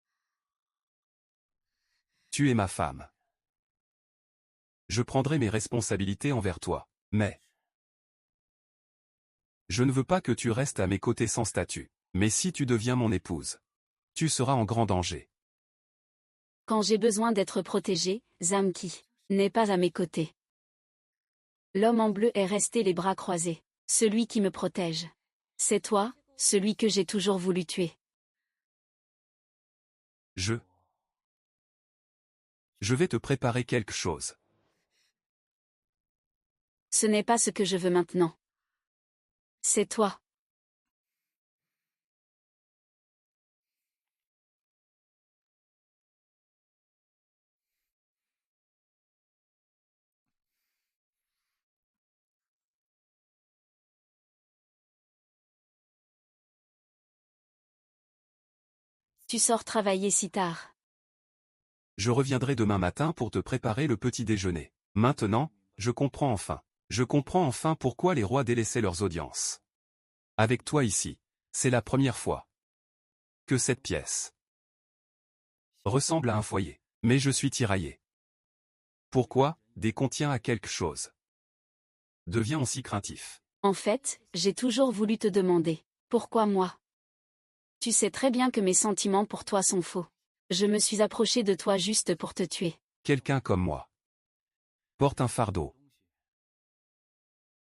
Tu es ma femme. Je prendrai mes responsabilités envers toi, mais je ne veux pas que tu restes à mes côtés sans statut. Mais si tu deviens mon épouse, tu seras en grand danger. Quand j'ai besoin d'être protégé, Zamki n'est pas à mes côtés. L'homme en bleu est resté les bras croisés. Celui qui me protège. C'est toi, celui que j'ai toujours voulu tuer. Je vais te préparer quelque chose. Ce n'est pas ce que je veux maintenant. C'est toi. Tu sors travailler si tard. Je reviendrai demain matin pour te préparer le petit déjeuner. Maintenant, je comprends enfin. Je comprends enfin pourquoi les rois délaissaient leurs audiences. Avec toi ici, c'est la première fois que cette pièce ressemble à un foyer. Mais je suis tiraillé. Pourquoi, dès qu'on tient à quelque chose, devient-on si craintif? En fait, j'ai toujours voulu te demander. Pourquoi moi? Tu sais très bien que mes sentiments pour toi sont faux. Je me suis approché de toi juste pour te tuer. Quelqu'un comme moi porte un fardeau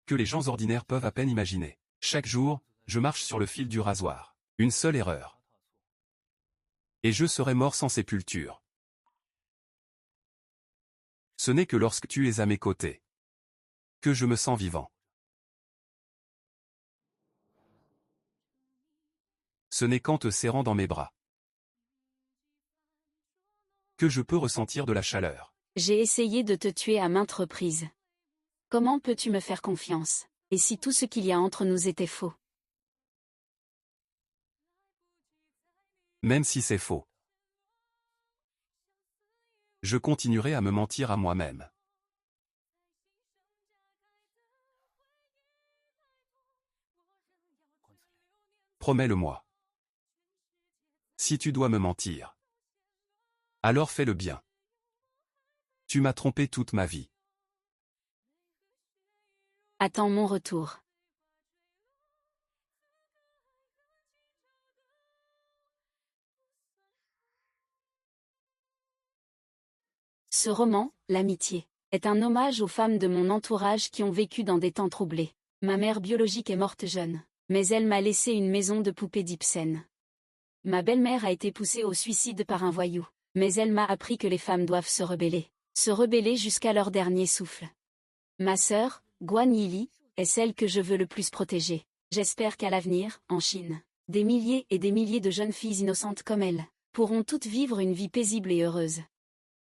que les gens ordinaires peuvent à peine imaginer. Chaque jour, je marche sur le fil du rasoir. Une seule erreur. Et je serai mort sans sépulture. Ce n'est que lorsque tu es à mes côtés que je me sens vivant. Ce n'est qu'en te serrant dans mes bras que je peux ressentir de la chaleur. J'ai essayé de te tuer à maintes reprises. Comment peux-tu me faire confiance? Et si tout ce qu'il y a entre nous était faux? Même si c'est faux, je continuerai à me mentir à moi-même. Promets-le-moi. Si tu dois me mentir, alors fais le bien. Tu m'as trompé toute ma vie. Attends mon retour. Ce roman, L'amitié, est un hommage aux femmes de mon entourage qui ont vécu dans des temps troublés. Ma mère biologique est morte jeune, mais elle m'a laissé une maison de poupées d'Ibsen. Ma belle-mère a été poussée au suicide par un voyou. Mais elle m'a appris que les femmes doivent se rebeller jusqu'à leur dernier souffle. Ma sœur, Guan Yili, est celle que je veux le plus protéger. J'espère qu'à l'avenir, en Chine, des milliers et des milliers de jeunes filles innocentes comme elle pourront toutes vivre une vie paisible et heureuse.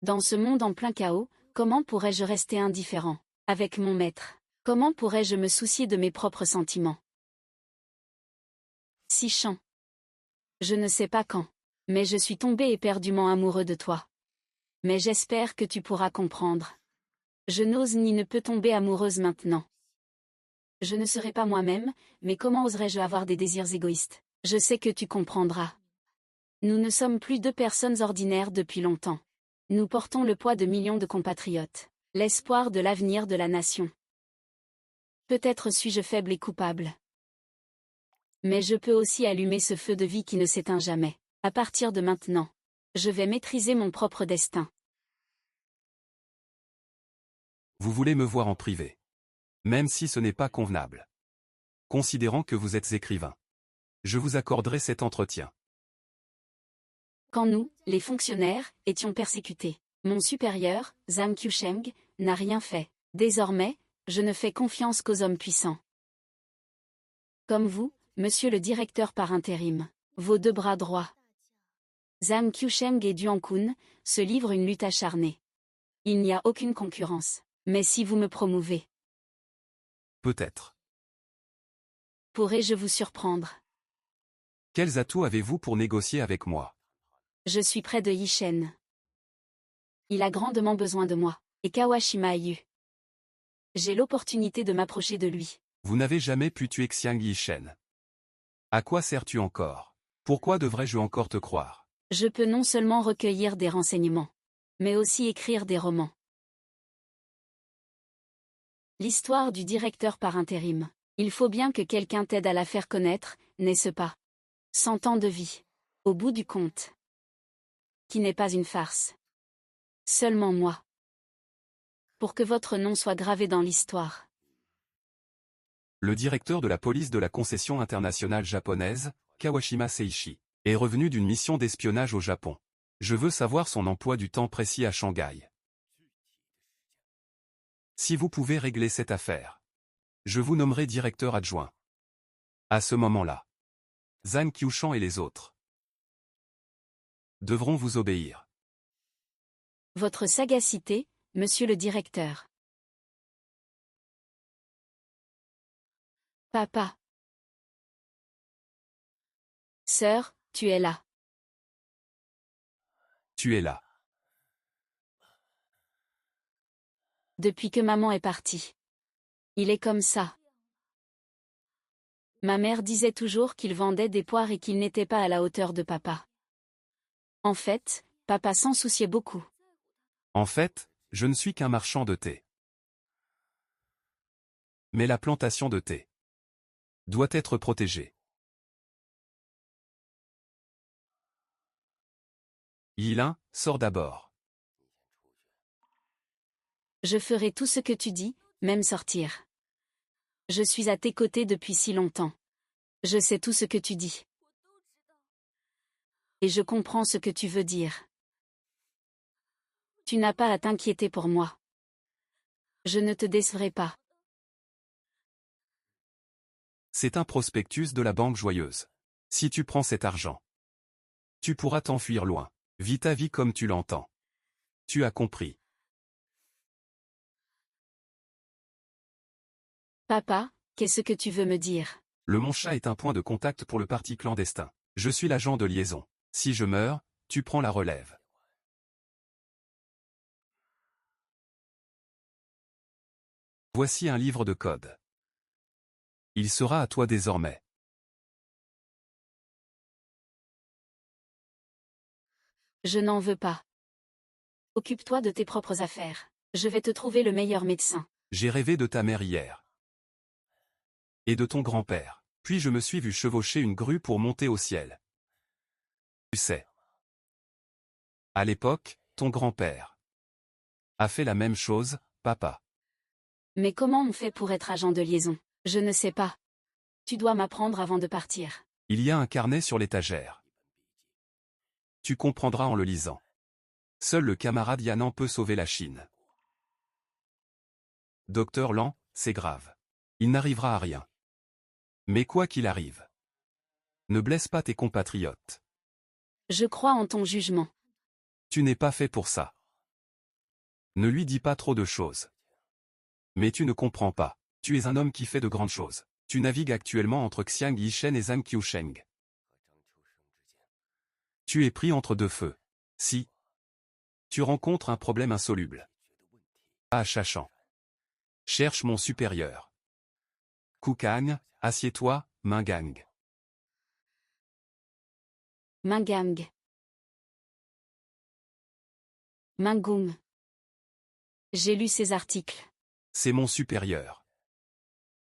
Dans ce monde en plein chaos, comment pourrais-je rester indifférent avec mon maître? Comment pourrais-je me soucier de mes propres sentiments? Si chant. Je ne sais pas quand, mais je suis tombé éperdument amoureux de toi. Mais j'espère que tu pourras comprendre. Je n'ose ni ne peux tomber amoureuse maintenant. Je ne serai pas moi-même, mais comment oserais-je avoir des désirs égoïstes? Je sais que tu comprendras. Nous ne sommes plus deux personnes ordinaires depuis longtemps. Nous portons le poids de millions de compatriotes, l'espoir de l'avenir de la nation. Peut-être suis-je faible et coupable. Mais je peux aussi allumer ce feu de vie qui ne s'éteint jamais. À partir de maintenant, je vais maîtriser mon propre destin. Vous voulez me voir en privé. Même si ce n'est pas convenable. Considérant que vous êtes écrivain. Je vous accorderai cet entretien. Quand nous, les fonctionnaires, étions persécutés, mon supérieur, Zhang Qiusheng, n'a rien fait. Désormais, je ne fais confiance qu'aux hommes puissants. Comme vous, monsieur le directeur par intérim, vos deux bras droits. Zhang Qiusheng et Duan Kun se livrent une lutte acharnée. Il n'y a aucune concurrence. Mais si vous me promouvez, Peut-être. pourrais-je vous surprendre? Quels atouts avez-vous pour négocier avec moi? Je suis près de Yishen. Il a grandement besoin de moi, et Kawashima Ayu. J'ai l'opportunité de m'approcher de lui. Vous n'avez jamais pu tuer Xiang Yishen. À quoi sers-tu encore? Pourquoi devrais-je encore te croire? Je peux non seulement recueillir des renseignements, mais aussi écrire des romans. L'histoire du directeur par intérim. Il faut bien que quelqu'un t'aide à la faire connaître, n'est-ce pas? 100 ans de vie. Au bout du compte. Qui n'est pas une farce. Seulement moi. Pour que votre nom soit gravé dans l'histoire. Le directeur de la police de la concession internationale japonaise, Kawashima Seishi, est revenu d'une mission d'espionnage au Japon. Je veux savoir son emploi du temps précis à Shanghai. Si vous pouvez régler cette affaire, je vous nommerai directeur adjoint. À ce moment-là, Zhang Qiushan et les autres devront vous obéir. Votre sagacité, monsieur le directeur. Papa. Sœur, tu es là. Tu es là. Depuis que maman est partie. Il est comme ça. Ma mère disait toujours qu'il vendait des poires et qu'il n'était pas à la hauteur de papa. En fait, papa s'en souciait beaucoup. En fait, je ne suis qu'un marchand de thé. Mais la plantation de thé doit être protégée. Yilin, sors d'abord. Je ferai tout ce que tu dis, même sortir. Je suis à tes côtés depuis si longtemps. Je sais tout ce que tu dis. Et je comprends ce que tu veux dire. Tu n'as pas à t'inquiéter pour moi. Je ne te décevrai pas. C'est un prospectus de la Banque Joyeuse. Si tu prends cet argent, tu pourras t'enfuir loin. Vis ta vie comme tu l'entends. Tu as compris. Papa, qu'est-ce que tu veux me dire? Le Monchat est un point de contact pour le parti clandestin. Je suis l'agent de liaison. Si je meurs, tu prends la relève. Voici un livre de code. Il sera à toi désormais. Je n'en veux pas. Occupe-toi de tes propres affaires. Je vais te trouver le meilleur médecin. J'ai rêvé de ta mère hier. Et de ton grand-père. Puis je me suis vu chevaucher une grue pour monter au ciel. Tu sais. À l'époque, ton grand-père a fait la même chose, papa. Mais comment on fait pour être agent de liaison? Je ne sais pas. Tu dois m'apprendre avant de partir. Il y a un carnet sur l'étagère. Tu comprendras en le lisant. Seul le camarade Yanan peut sauver la Chine. Docteur Lan, c'est grave. Il n'arrivera à rien. Mais quoi qu'il arrive, ne blesse pas tes compatriotes. Je crois en ton jugement. Tu n'es pas fait pour ça. Ne lui dis pas trop de choses. Mais tu ne comprends pas. Tu es un homme qui fait de grandes choses. Tu navigues actuellement entre Xiang Yishen et Zhang Qiusheng. Tu es pris entre deux feux. Si tu rencontres un problème insoluble, à Chachan, cherche mon supérieur. Kukang, assieds-toi, Mingang. Mingang. Mingung. J'ai lu ces articles. C'est mon supérieur.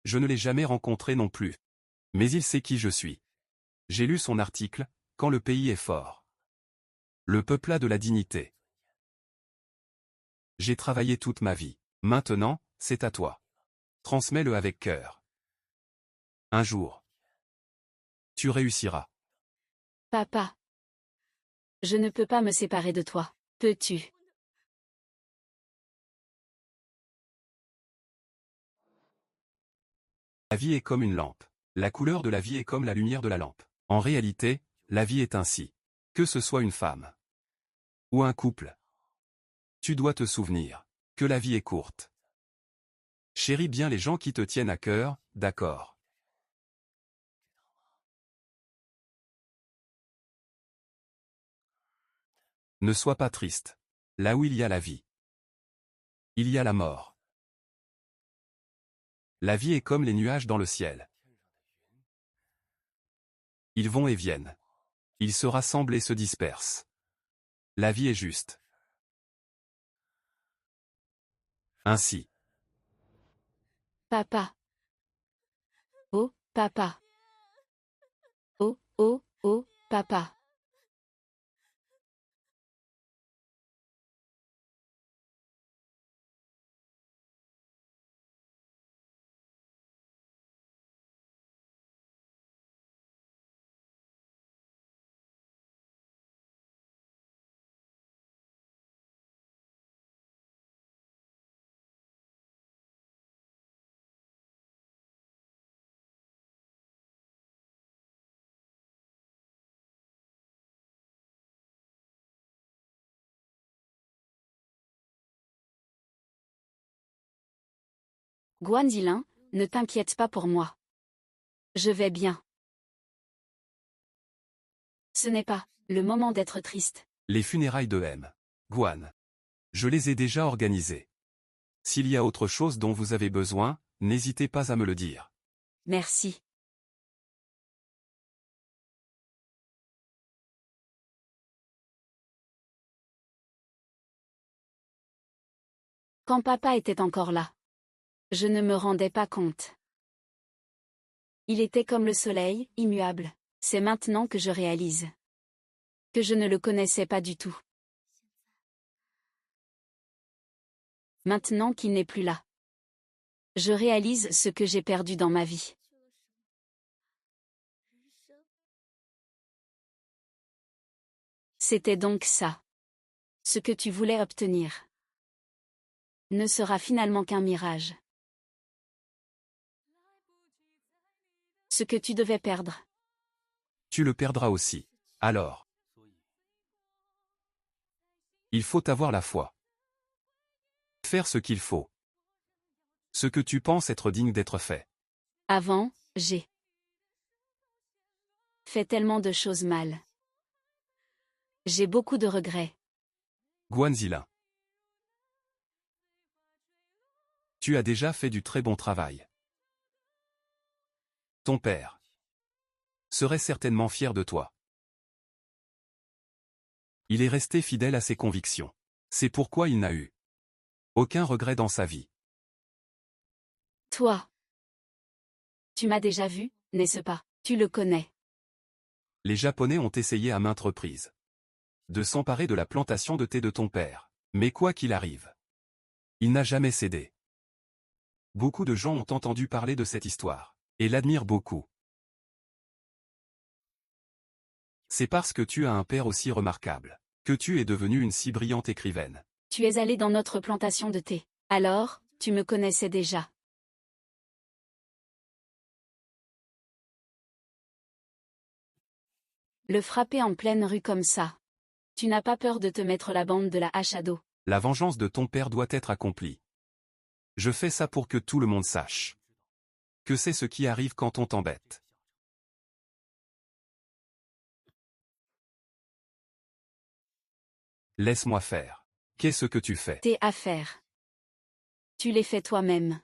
Je ne l'ai jamais rencontré non plus. Mais il sait qui je suis. J'ai lu son article, Quand le pays est fort. Le peuple a de la dignité. J'ai travaillé toute ma vie. Maintenant, c'est à toi. Transmets-le avec cœur. Un jour, tu réussiras. Papa. Je ne peux pas me séparer de toi. Peux-tu? La vie est comme une lampe. La couleur de la vie est comme la lumière de la lampe. En réalité, la vie est ainsi. Que ce soit une femme ou un couple. Tu dois te souvenir que la vie est courte. Chéris bien les gens qui te tiennent à cœur, d'accord? Ne sois pas triste. Là où il y a la vie, il y a la mort. La vie est comme les nuages dans le ciel. Ils vont et viennent. Ils se rassemblent et se dispersent. La vie est juste. Ainsi. Papa. Oh, papa. Oh, oh, oh, papa. Guanzilin, ne t'inquiète pas pour moi. Je vais bien. Ce n'est pas le moment d'être triste. Les funérailles de M. Guan. Je les ai déjà organisées. S'il y a autre chose dont vous avez besoin, n'hésitez pas à me le dire. Merci. Quand papa était encore là, je ne me rendais pas compte. Il était comme le soleil, immuable. C'est maintenant que je réalise que je ne le connaissais pas du tout. Maintenant qu'il n'est plus là, je réalise ce que j'ai perdu dans ma vie. C'était donc ça. Ce que tu voulais obtenir ne sera finalement qu'un mirage. Ce que tu devais perdre. Tu le perdras aussi. Alors. Il faut avoir la foi. Faire ce qu'il faut. Ce que tu penses être digne d'être fait. Avant, j'ai fait tellement de choses mal. J'ai beaucoup de regrets. Guanzilin. Tu as déjà fait du très bon travail. Ton père serait certainement fier de toi. Il est resté fidèle à ses convictions. C'est pourquoi il n'a eu aucun regret dans sa vie. Toi. Tu m'as déjà vu, n'est-ce pas? Tu le connais. Les Japonais ont essayé à maintes reprises de s'emparer de la plantation de thé de ton père. Mais quoi qu'il arrive, il n'a jamais cédé. Beaucoup de gens ont entendu parler de cette histoire, et l'admirent beaucoup. C'est parce que tu as un père aussi remarquable que tu es devenue une si brillante écrivaine. Tu es allé dans notre plantation de thé. Alors, tu me connaissais déjà. Le frapper en pleine rue comme ça. Tu n'as pas peur de te mettre la bande de la hache à dos. La vengeance de ton père doit être accomplie. Je fais ça pour que tout le monde sache que c'est ce qui arrive quand on t'embête. Laisse-moi faire. Qu'est-ce que tu fais? Tes affaires. Tu les fais toi-même.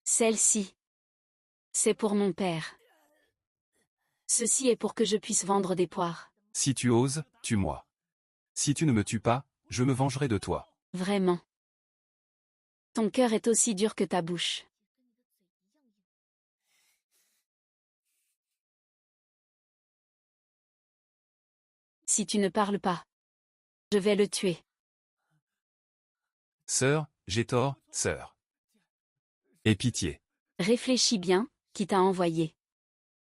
Celle-ci. C'est pour mon père. Ceci est pour que je puisse vendre des poires. Si tu oses, tue-moi. Si tu ne me tues pas, je me vengerai de toi. Vraiment. Ton cœur est aussi dur que ta bouche. Si tu ne parles pas, je vais le tuer. Sœur, j'ai tort, sœur. Aie pitié. Réfléchis bien, qui t'a envoyé.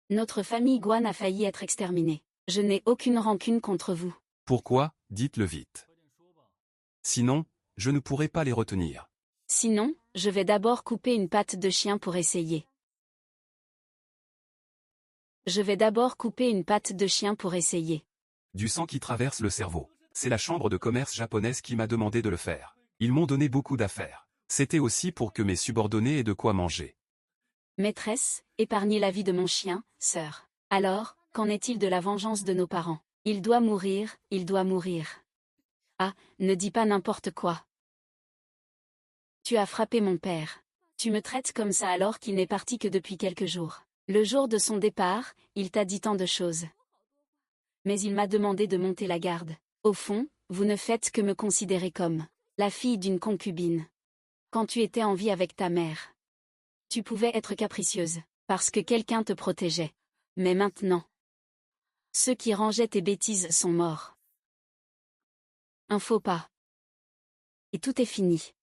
Notre famille Guan a failli être exterminée. Je n'ai aucune rancune contre vous. Pourquoi? Dites-le vite. Sinon, je ne pourrai pas les retenir. Sinon, je vais d'abord couper une patte de chien pour essayer. Je vais d'abord couper une patte de chien pour essayer. Du sang qui traverse le cerveau. C'est la chambre de commerce japonaise qui m'a demandé de le faire. Ils m'ont donné beaucoup d'affaires. C'était aussi pour que mes subordonnés aient de quoi manger. Maîtresse, épargnez la vie de mon chien, sœur. Alors, qu'en est-il de la vengeance de nos parents? Il doit mourir, il doit mourir. Ah, ne dis pas n'importe quoi. Tu as frappé mon père. Tu me traites comme ça alors qu'il n'est parti que depuis quelques jours. Le jour de son départ, il t'a dit tant de choses. Mais il m'a demandé de monter la garde. Au fond, vous ne faites que me considérer comme la fille d'une concubine. Quand tu étais en vie avec ta mère, tu pouvais être capricieuse, parce que quelqu'un te protégeait. Mais maintenant, ceux qui rangeaient tes bêtises sont morts. Un faux pas. Et tout est fini.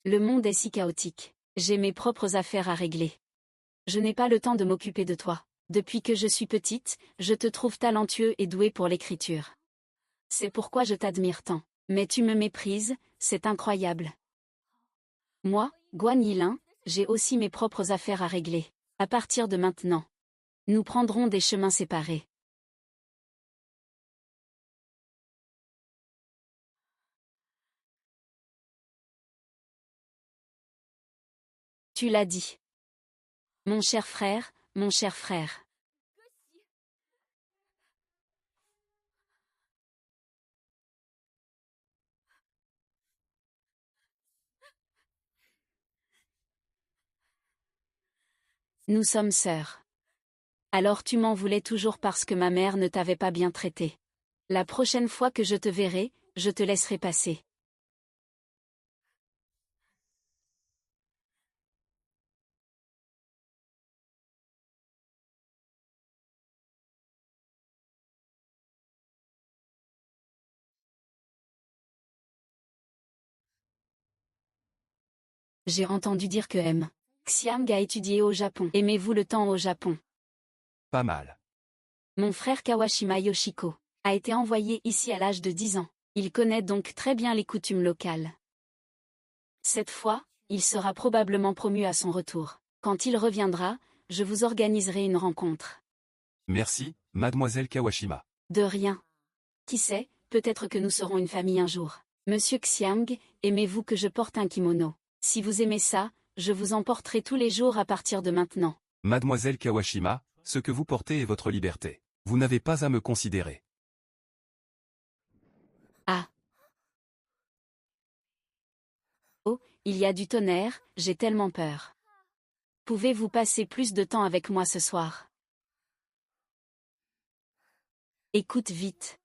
Le monde est si chaotique. J'ai mes propres affaires à régler. Je n'ai pas le temps de m'occuper de toi. Depuis que je suis petite, je te trouve talentueux et doué pour l'écriture. C'est pourquoi je t'admire tant. Mais tu me méprises, c'est incroyable. Moi, Guan Yilin, j'ai aussi mes propres affaires à régler. À partir de maintenant, nous prendrons des chemins séparés. Tu l'as dit. Mon cher frère, mon cher frère. Nous sommes sœurs. Alors tu m'en voulais toujours parce que ma mère ne t'avait pas bien traité. La prochaine fois que je te verrai, je te laisserai passer. J'ai entendu dire que M. Xiang a étudié au Japon. Aimez-vous le temps au Japon? Pas mal. Mon frère Kawashima Yoshiko a été envoyé ici à l'âge de 10 ans. Il connaît donc très bien les coutumes locales. Cette fois, il sera probablement promu à son retour. Quand il reviendra, je vous organiserai une rencontre. Merci, mademoiselle Kawashima. De rien. Qui sait, peut-être que nous serons une famille un jour. Monsieur Xiang, aimez-vous que je porte un kimono? Si vous aimez ça, je vous en porterai tous les jours à partir de maintenant. Mademoiselle Kawashima, ce que vous portez est votre liberté. Vous n'avez pas à me considérer. Ah. Oh, il y a du tonnerre, j'ai tellement peur. Pouvez-vous passer plus de temps avec moi ce soir? Écoute vite.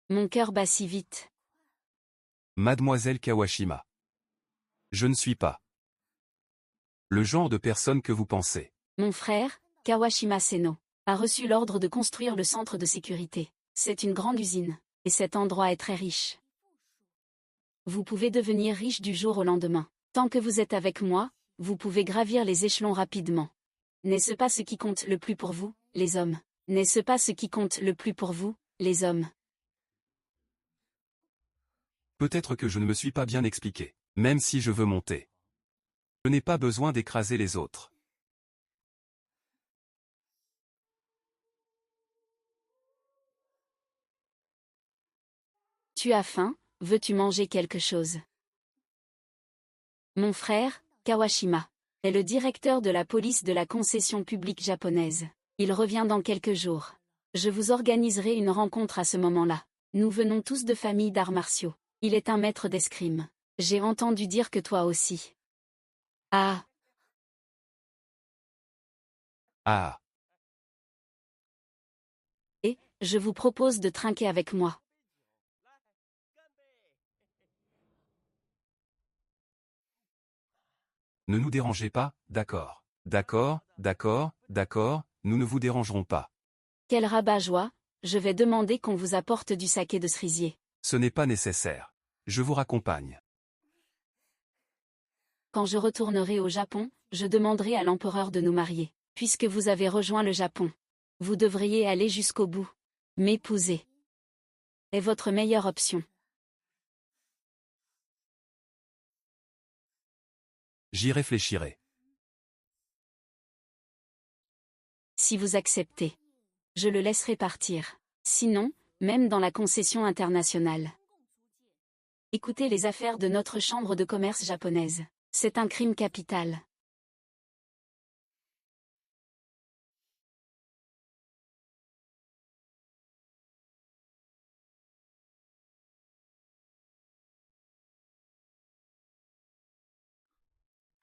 Mon cœur bat si vite. Mademoiselle Kawashima. Je ne suis pas le genre de personne que vous pensez. Mon frère, Kawashima Seno, a reçu l'ordre de construire le centre de sécurité. C'est une grande usine. Et cet endroit est très riche. Vous pouvez devenir riche du jour au lendemain. Tant que vous êtes avec moi, vous pouvez gravir les échelons rapidement. N'est-ce pas ce qui compte le plus pour vous, les hommes? N'est-ce pas ce qui compte le plus pour vous, les hommes? Peut-être que je ne me suis pas bien expliqué. Même si je veux monter, je n'ai pas besoin d'écraser les autres. Tu as faim, veux-tu manger quelque chose? Mon frère, Kawashima, est le directeur de la police de la concession publique japonaise. Il revient dans quelques jours. Je vous organiserai une rencontre à ce moment-là. Nous venons tous de familles d'arts martiaux. Il est un maître d'escrime. J'ai entendu dire que toi aussi. Ah, Ah, et, je vous propose de trinquer avec moi. ne nous dérangez pas, d'accord. D'accord, d'accord, d'accord, nous ne vous dérangerons pas. Quel rabat-joie, je vais demander qu'on vous apporte du saké de cerisier. Ce n'est pas nécessaire. Je vous raccompagne. Quand je retournerai au Japon, je demanderai à l'empereur de nous marier. Puisque vous avez rejoint le Japon, vous devriez aller jusqu'au bout. M'épouser est votre meilleure option. J'y réfléchirai. Si vous acceptez, je le laisserai partir. Sinon, même dans la concession internationale. Écoutez les affaires de notre chambre de commerce japonaise. C'est un crime capital.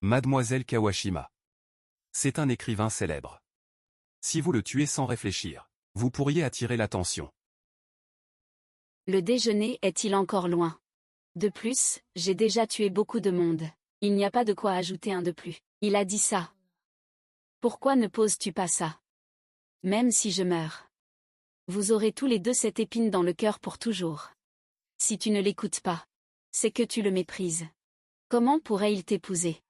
Mademoiselle Kawashima. C'est un écrivain célèbre. Si vous le tuez sans réfléchir, vous pourriez attirer l'attention. Le déjeuner est-il encore loin? De plus, j'ai déjà tué beaucoup de monde. Il n'y a pas de quoi ajouter un de plus. Il a dit ça. Pourquoi ne poses-tu pas ça? Même si je meurs. Vous aurez tous les deux cette épine dans le cœur pour toujours. Si tu ne l'écoutes pas, c'est que tu le méprises. Comment pourrait-il t'épouser?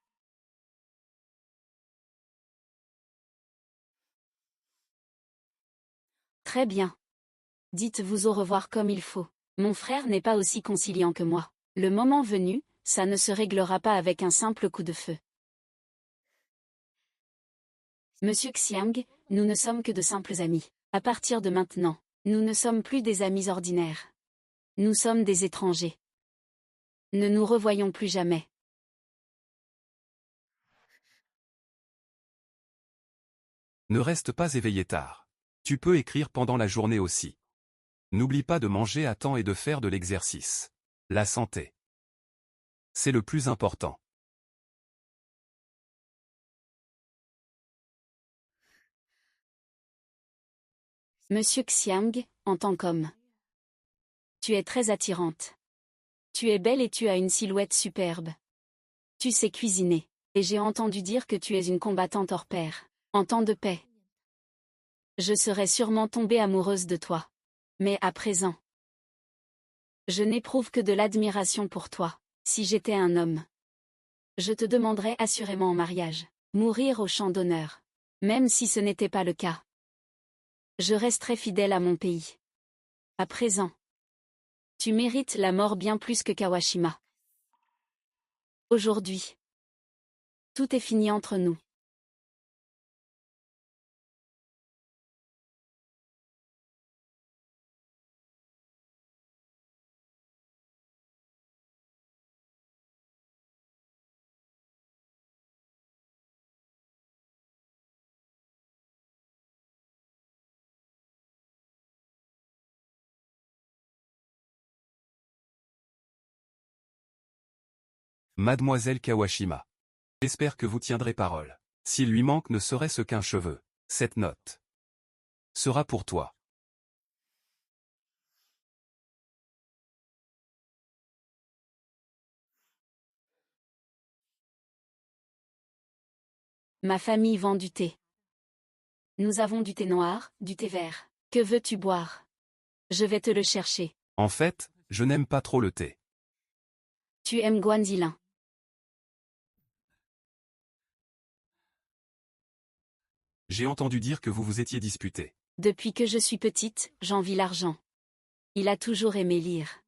Très bien. Dites-vous au revoir comme il faut. Mon frère n'est pas aussi conciliant que moi. Le moment venu, ça ne se réglera pas avec un simple coup de feu. Monsieur Xiang, nous ne sommes que de simples amis. À partir de maintenant, nous ne sommes plus des amis ordinaires. Nous sommes des étrangers. Ne nous revoyons plus jamais. Ne reste pas éveillé tard. Tu peux écrire pendant la journée aussi. N'oublie pas de manger à temps et de faire de l'exercice. La santé. C'est le plus important. Monsieur Xiang, en tant qu'homme. Tu es très attirante. Tu es belle et tu as une silhouette superbe. Tu sais cuisiner. Et j'ai entendu dire que tu es une combattante hors pair. En temps de paix. Je serais sûrement tombée amoureuse de toi. Mais à présent, je n'éprouve que de l'admiration pour toi. Si j'étais un homme, je te demanderais assurément en mariage. Mourir au champ d'honneur. Même si ce n'était pas le cas. Je resterai fidèle à mon pays. À présent, tu mérites la mort bien plus que Kawashima. Aujourd'hui, tout est fini entre nous. Mademoiselle Kawashima. J'espère que vous tiendrez parole. S'il lui manque ne serait-ce qu'un cheveu, cette note sera pour toi. Ma famille vend du thé. Nous avons du thé noir, du thé vert. Que veux-tu boire? Je vais te le chercher. En fait, je n'aime pas trop le thé. Tu aimes Guanzilin. J'ai entendu dire que vous vous étiez disputé. Depuis que je suis petite, j'envie l'argent. Il a toujours aimé lire.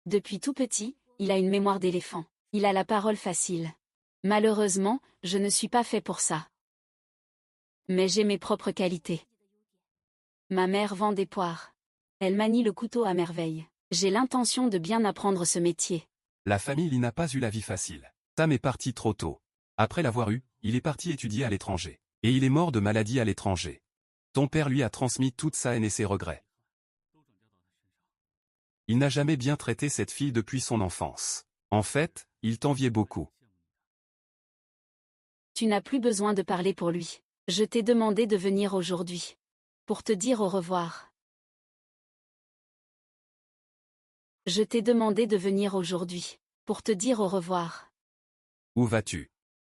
Depuis tout petit, il a une mémoire d'éléphant. Il a la parole facile. Malheureusement, je ne suis pas fait pour ça. Mais j'ai mes propres qualités. Ma mère vend des poires. Elle manie le couteau à merveille. J'ai l'intention de bien apprendre ce métier. La famille Lee n'a pas eu la vie facile. Sam est parti trop tôt. Après l'avoir eu, il est parti étudier à l'étranger. Et il est mort de maladie à l'étranger. Ton père lui a transmis toute sa haine et ses regrets. Il n'a jamais bien traité cette fille depuis son enfance. En fait, il t'enviait beaucoup. Tu n'as plus besoin de parler pour lui. Je t'ai demandé de venir aujourd'hui. Pour te dire au revoir. Je t'ai demandé de venir aujourd'hui. Pour te dire au revoir. Où vas-tu?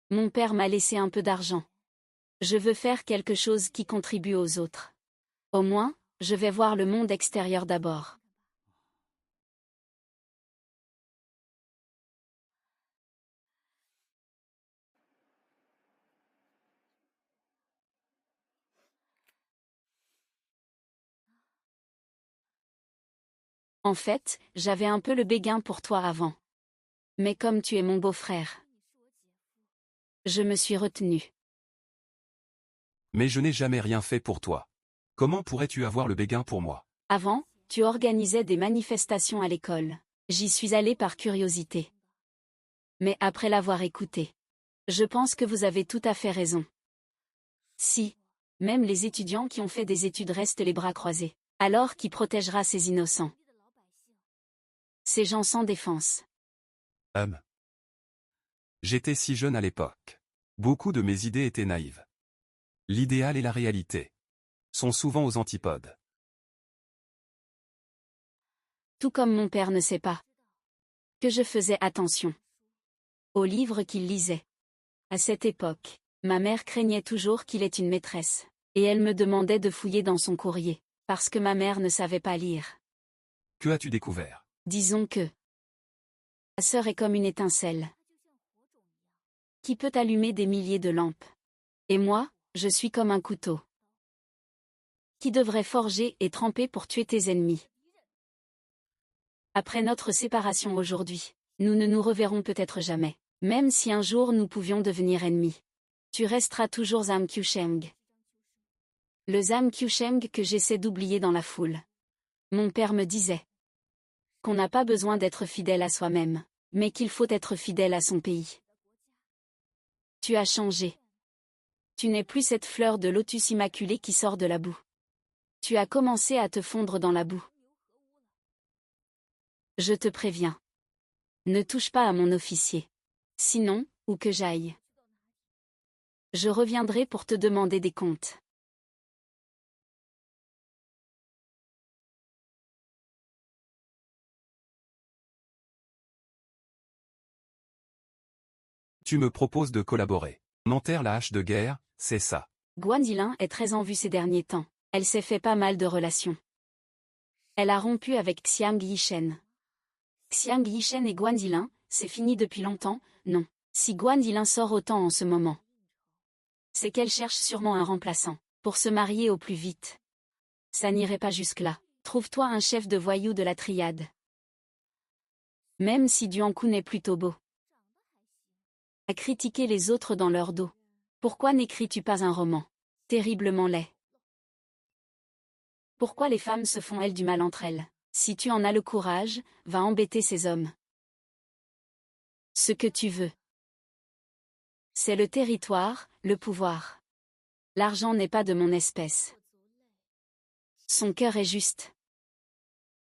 Mon père m'a laissé un peu d'argent. Je veux faire quelque chose qui contribue aux autres. Au moins, je vais voir le monde extérieur d'abord. En fait, j'avais un peu le béguin pour toi avant. Mais comme tu es mon beau-frère, je me suis retenue. Mais je n'ai jamais rien fait pour toi. Comment pourrais-tu avoir le béguin pour moi? Avant, tu organisais des manifestations à l'école. J'y suis allée par curiosité. Mais après l'avoir écouté, je pense que vous avez tout à fait raison. Si, même les étudiants qui ont fait des études restent les bras croisés, alors qui protégera ces innocents? Ces gens sans défense. J'étais si jeune à l'époque. Beaucoup de mes idées étaient naïves. L'idéal et la réalité sont souvent aux antipodes. Tout comme mon père ne sait pas que je faisais attention aux livres qu'il lisait. À cette époque, ma mère craignait toujours qu'il ait une maîtresse, et elle me demandait de fouiller dans son courrier, parce que ma mère ne savait pas lire. Que as-tu découvert? Disons que ma sœur est comme une étincelle qui peut allumer des milliers de lampes. Et moi, je suis comme un couteau qui devrait forger et tremper pour tuer tes ennemis. Après notre séparation aujourd'hui, nous ne nous reverrons peut-être jamais, même si un jour nous pouvions devenir ennemis. Tu resteras toujours Zhang Qiusheng. Le Zhang Qiusheng que j'essaie d'oublier dans la foule. Mon père me disait qu'on n'a pas besoin d'être fidèle à soi-même, mais qu'il faut être fidèle à son pays. Tu as changé. Tu n'es plus cette fleur de lotus immaculée qui sort de la boue. Tu as commencé à te fondre dans la boue. Je te préviens. Ne touche pas à mon officier. Sinon, où que j'aille, je reviendrai pour te demander des comptes. Tu me proposes de collaborer. On enterre la hache de guerre, c'est ça. Guanzilin est très en vue ces derniers temps. Elle s'est fait pas mal de relations. Elle a rompu avec Xiang Yishen. Xiang Yishen et Guanzilin, c'est fini depuis longtemps, non. Si Guanzilin sort autant en ce moment, c'est qu'elle cherche sûrement un remplaçant, pour se marier au plus vite. Ça n'irait pas jusque-là. Trouve-toi un chef de voyous de la triade. Même si Duanku est plutôt beau. À critiquer les autres dans leur dos. Pourquoi n'écris-tu pas un roman? Terriblement laid. Pourquoi les femmes se font elles du mal entre elles? Si tu en as le courage, va embêter ces hommes. Ce que tu veux, c'est le territoire, le pouvoir. L'argent n'est pas de mon espèce. Son cœur est juste.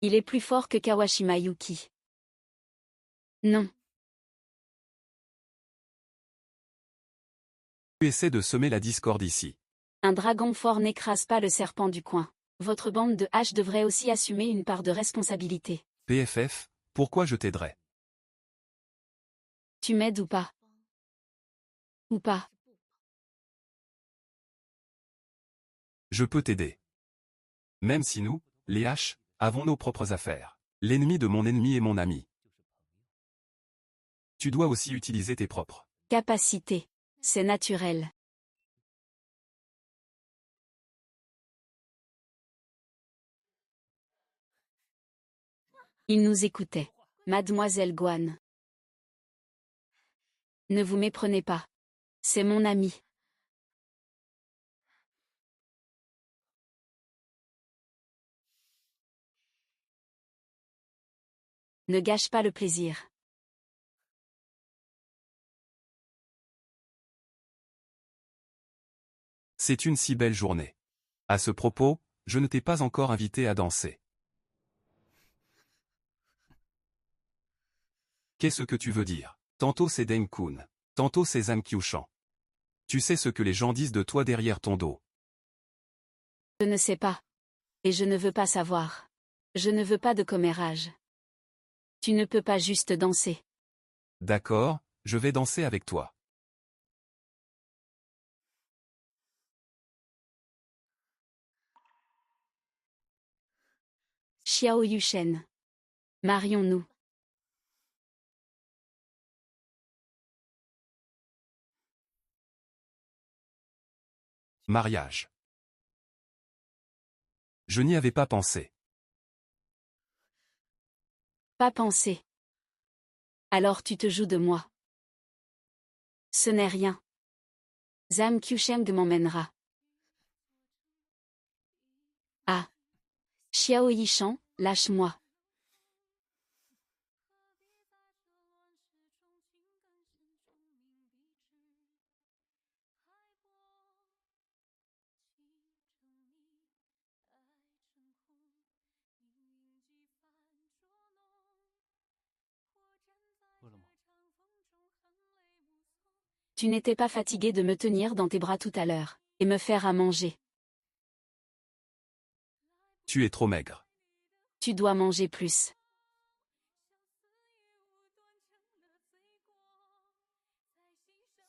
Il est plus fort que Kawashima Yuki. Non. Tu essaies de semer la discorde ici. Un dragon fort n'écrase pas le serpent du coin. Votre bande de haches devrait aussi assumer une part de responsabilité. PFF, pourquoi je t'aiderais? Tu m'aides ou pas? Ou pas? Je peux t'aider. Même si nous, les H, avons nos propres affaires. L'ennemi de mon ennemi est mon ami. Tu dois aussi utiliser tes propres capacités. C'est naturel. Il nous écoutait. Mademoiselle Guan. Ne vous méprenez pas. C'est mon ami. Ne gâche pas le plaisir. C'est une si belle journée. À ce propos, je ne t'ai pas encore invité à danser. Qu'est-ce que tu veux dire? Tantôt c'est Deng Kun. Tantôt c'est Zhang Qiushan. Tu sais ce que les gens disent de toi derrière ton dos. Je ne sais pas. Et je ne veux pas savoir. Je ne veux pas de commérage. Tu ne peux pas juste danser. D'accord, je vais danser avec toi. Xiao Yushen. Marions-nous. Mariage. Je n'y avais pas pensé. Pas penser. Alors tu te joues de moi. Ce n'est rien. Zhang Qiusheng m'emmènera. Ah. Xiao Yishan, lâche-moi. Tu n'étais pas fatigué de me tenir dans tes bras tout à l'heure, et me faire à manger. Tu es trop maigre. Tu dois manger plus.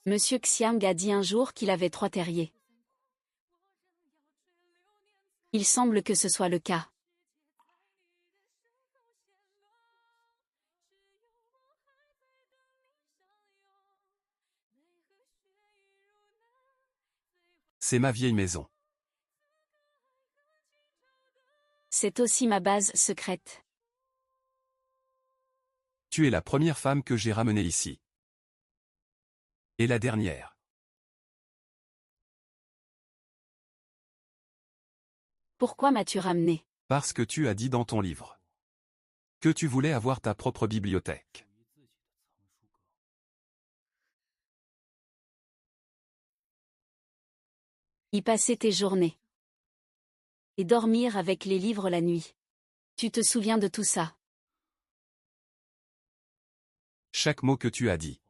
Monsieur Xiang a dit un jour qu'il avait 3 terriers. Il semble que ce soit le cas. C'est ma vieille maison. C'est aussi ma base secrète. Tu es la première femme que j'ai ramenée ici. Et la dernière. Pourquoi m'as-tu ramené? Parce que tu as dit dans ton livre que tu voulais avoir ta propre bibliothèque. Y passer tes journées. Et dormir avec les livres la nuit. Tu te souviens de tout ça? Chaque mot que tu as dit.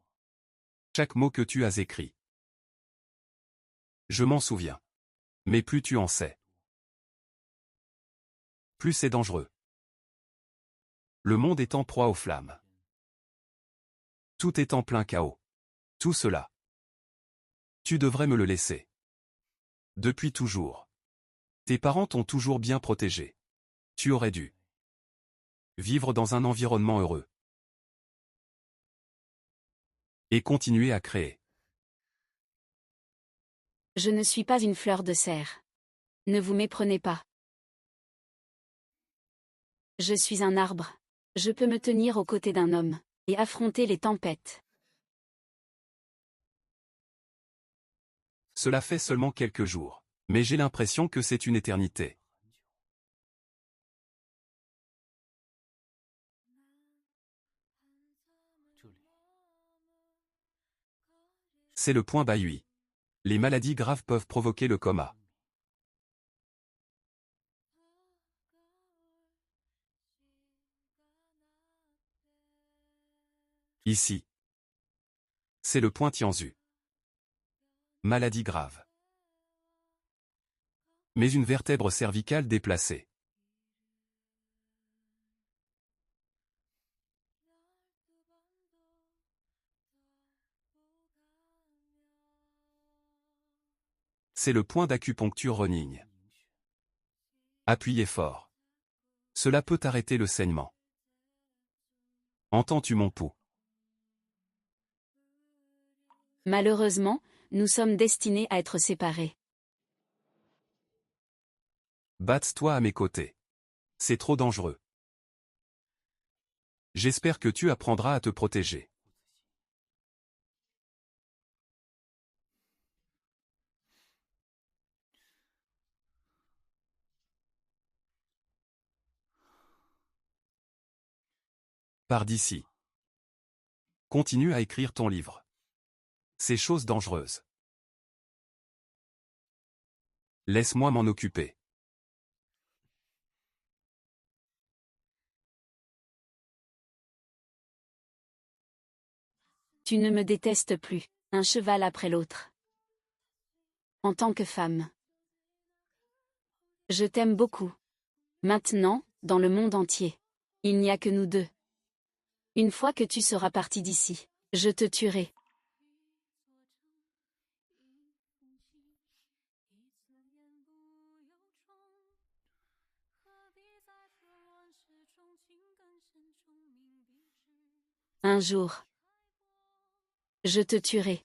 Chaque mot que tu as écrit. Je m'en souviens. Mais plus tu en sais, plus c'est dangereux. Le monde est en proie aux flammes. Tout est en plein chaos. Tout cela. Tu devrais me le laisser. Depuis toujours. Tes parents t'ont toujours bien protégé. Tu aurais dû vivre dans un environnement heureux. Et continuer à créer. Je ne suis pas une fleur de serre. Ne vous méprenez pas. Je suis un arbre. Je peux me tenir aux côtés d'un homme, et affronter les tempêtes. Cela fait seulement quelques jours. Mais j'ai l'impression que c'est une éternité. C'est le point Bahui. Les maladies graves peuvent provoquer le coma. Ici. C'est le point Tianzu. Maladie grave. Mais une vertèbre cervicale déplacée. C'est le point d'acupuncture Renning. Appuyez fort. Cela peut arrêter le saignement. Entends-tu mon pouls? Malheureusement, nous sommes destinés à être séparés. Batte-toi à mes côtés. C'est trop dangereux. J'espère que tu apprendras à te protéger. Pars d'ici. Continue à écrire ton livre. C'est chose dangereuse. Laisse-moi m'en occuper. Tu ne me détestes plus, un cheval après l'autre. En tant que femme. Je t'aime beaucoup. Maintenant, dans le monde entier. Il n'y a que nous deux. Une fois que tu seras parti d'ici, je te tuerai. Un jour. Je te tuerai.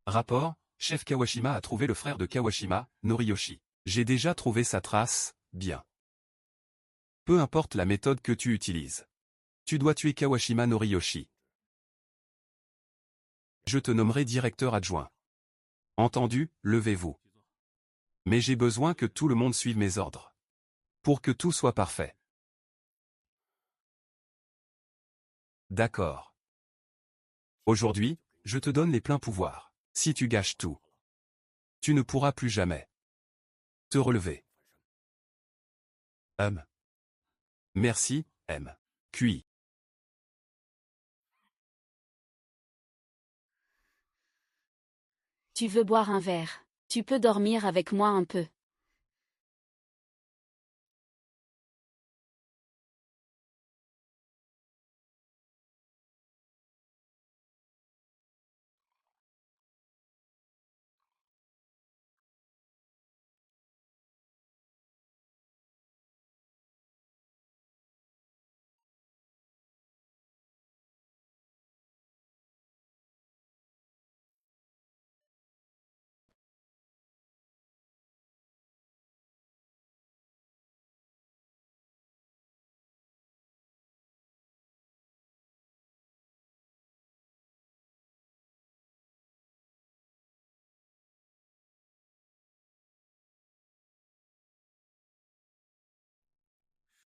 Rapport, chef Kawashima a trouvé le frère de Kawashima, Noriyoshi. J'ai déjà trouvé sa trace, bien. Peu importe la méthode que tu utilises. Tu dois tuer Kawashima Noriyoshi. Je te nommerai directeur adjoint. Entendu, levez-vous. Mais j'ai besoin que tout le monde suive mes ordres. Pour que tout soit parfait. D'accord. Aujourd'hui, je te donne les pleins pouvoirs. Si tu gâches tout, tu ne pourras plus jamais te relever. Merci, QI. Tu veux boire un verre. Tu peux dormir avec moi un peu.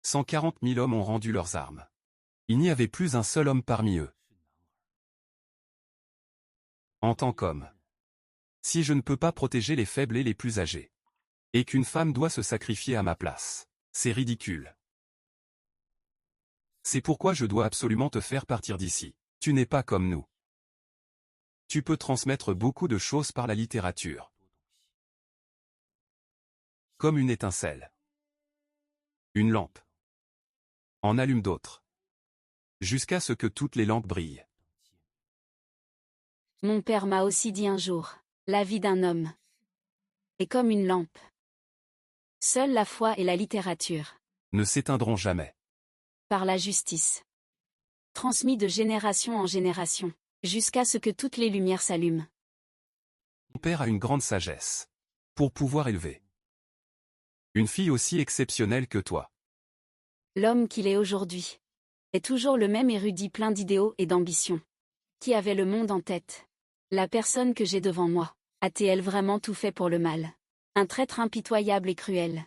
« 140 000 hommes ont rendu leurs armes. Il n'y avait plus un seul homme parmi eux. En tant qu'homme. Si je ne peux pas protéger les faibles et les plus âgés. Et qu'une femme doit se sacrifier à ma place. C'est ridicule. C'est pourquoi je dois absolument te faire partir d'ici. Tu n'es pas comme nous. Tu peux transmettre beaucoup de choses par la littérature. Comme une étincelle. Une lampe. En allume d'autres. Jusqu'à ce que toutes les lampes brillent. Mon père m'a aussi dit un jour, la vie d'un homme est comme une lampe. Seule la foi et la littérature. Ne s'éteindront jamais. Par la justice. Transmis de génération en génération. Jusqu'à ce que toutes les lumières s'allument. Mon père a une grande sagesse. Pour pouvoir élever une fille aussi exceptionnelle que toi. L'homme qu'il est aujourd'hui est toujours le même érudit plein d'idéaux et d'ambition. Qui avait le monde en tête. La personne que j'ai devant moi, a-t-elle vraiment tout fait pour le mal? Un traître impitoyable et cruel.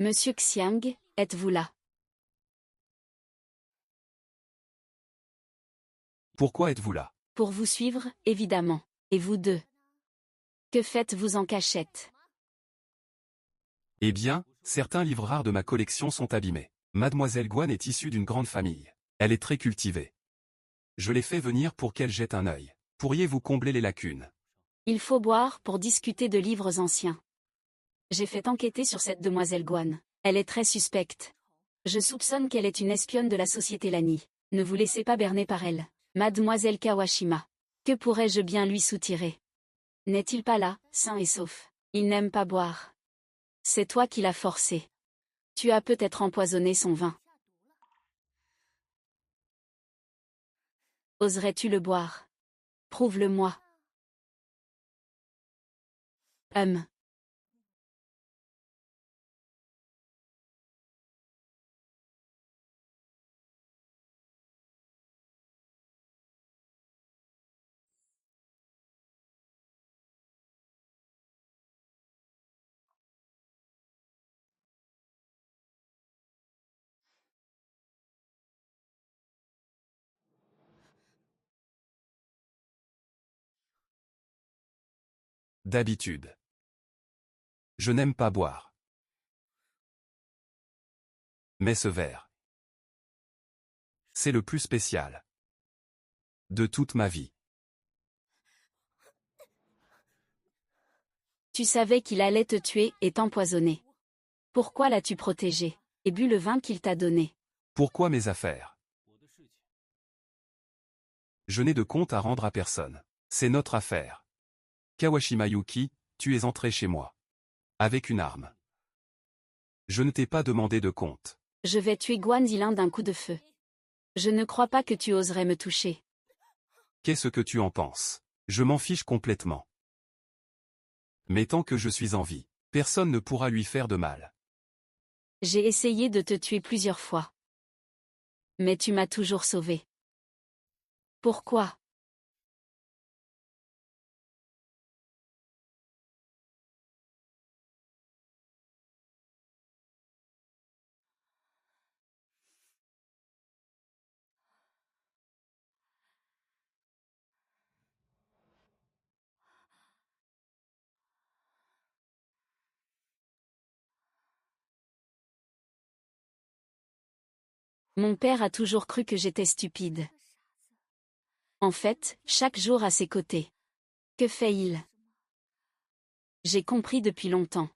Monsieur Xiang, êtes-vous là? Pourquoi êtes-vous là? Pour vous suivre, évidemment. Et vous deux? Que faites-vous en cachette? Eh bien, certains livres rares de ma collection sont abîmés. Mademoiselle Guan est issue d'une grande famille. Elle est très cultivée. Je l'ai fait venir pour qu'elle jette un œil. Pourriez-vous combler les lacunes? Il faut boire pour discuter de livres anciens. J'ai fait enquêter sur cette demoiselle Guan. Elle est très suspecte. Je soupçonne qu'elle est une espionne de la société Lani. Ne vous laissez pas berner par elle. Mademoiselle Kawashima. Que pourrais-je bien lui soutirer? N'est-il pas là, sain et sauf? Il n'aime pas boire. C'est toi qui l'as forcé. Tu as peut-être empoisonné son vin. Oserais-tu le boire? Prouve-le-moi. D'habitude. Je n'aime pas boire. Mais ce verre. C'est le plus spécial. De toute ma vie. Tu savais qu'il allait te tuer et t'empoisonner. Pourquoi l'as-tu protégé, et bu le vin qu'il t'a donné? Pourquoi mes affaires? Je n'ai de compte à rendre à personne. C'est notre affaire. Kawashima Yuki, tu es entré chez moi. Avec une arme. Je ne t'ai pas demandé de compte. Je vais tuer Guan Zilin d'un coup de feu. Je ne crois pas que tu oserais me toucher. Qu'est-ce que tu en penses? Je m'en fiche complètement. Mais tant que je suis en vie, personne ne pourra lui faire de mal. J'ai essayé de te tuer plusieurs fois. Mais tu m'as toujours sauvé. Pourquoi? Mon père a toujours cru que j'étais stupide. En fait, chaque jour à ses côtés. Que fait-il? J'ai compris depuis longtemps.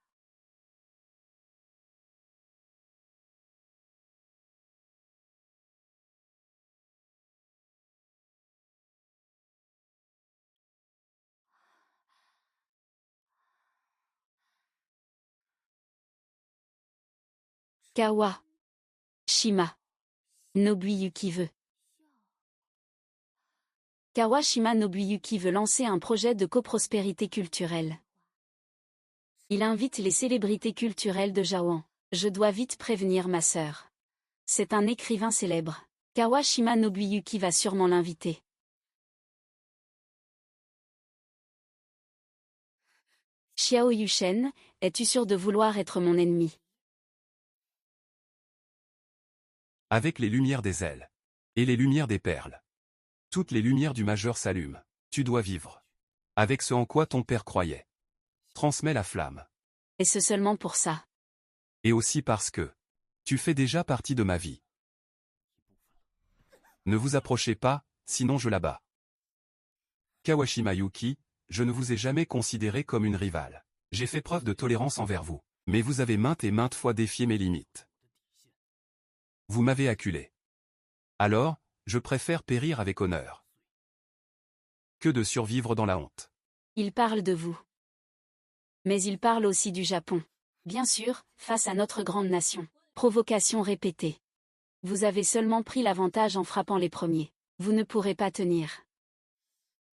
Kawa. Shima. Nobuyuki veut. Kawashima Nobuyuki veut lancer un projet de coprospérité culturelle. Il invite les célébrités culturelles de Japan. Je dois vite prévenir ma sœur. C'est un écrivain célèbre. Kawashima Nobuyuki va sûrement l'inviter. Xiao Yushen, es-tu sûr de vouloir être mon ennemi? Avec les lumières des ailes. Et les lumières des perles. Toutes les lumières du majeur s'allument. Tu dois vivre. Avec ce en quoi ton père croyait. Transmets la flamme. Et ce seulement pour ça. Et aussi parce que tu fais déjà partie de ma vie. Ne vous approchez pas, sinon je la bats. Kawashima Yuki, je ne vous ai jamais considéré comme une rivale. J'ai fait preuve de tolérance envers vous. Mais vous avez maintes et maintes fois défié mes limites. Vous m'avez acculé. Alors, je préfère périr avec honneur. Que de survivre dans la honte. Il parle de vous. Mais il parle aussi du Japon. Bien sûr, face à notre grande nation. Provocation répétée. Vous avez seulement pris l'avantage en frappant les premiers. Vous ne pourrez pas tenir.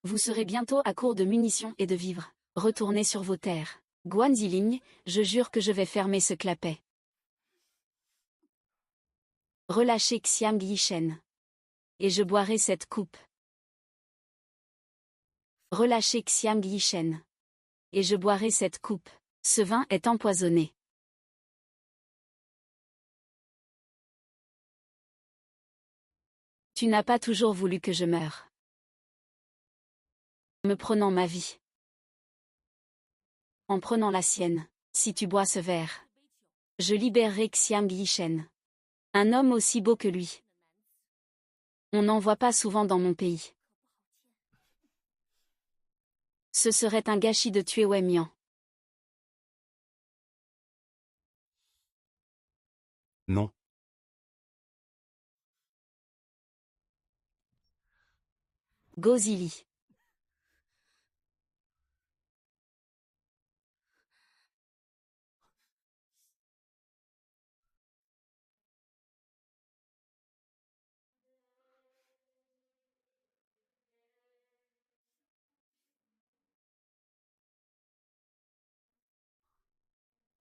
Vous serez bientôt à court de munitions et de vivres. Retournez sur vos terres. Guan Ziling, je jure que je vais fermer ce clapet. Relâchez Xiang Yishen. Et je boirai cette coupe. Relâchez Xiang Yishen. Et je boirai cette coupe. Ce vin est empoisonné. Tu n'as pas toujours voulu que je meure. Me prenant ma vie. En prenant la sienne, si tu bois ce verre. Je libérerai Xiang Yishen. Un homme aussi beau que lui. On n'en voit pas souvent dans mon pays. Ce serait un gâchis de tuer Wei Mian. Non. Go Zili.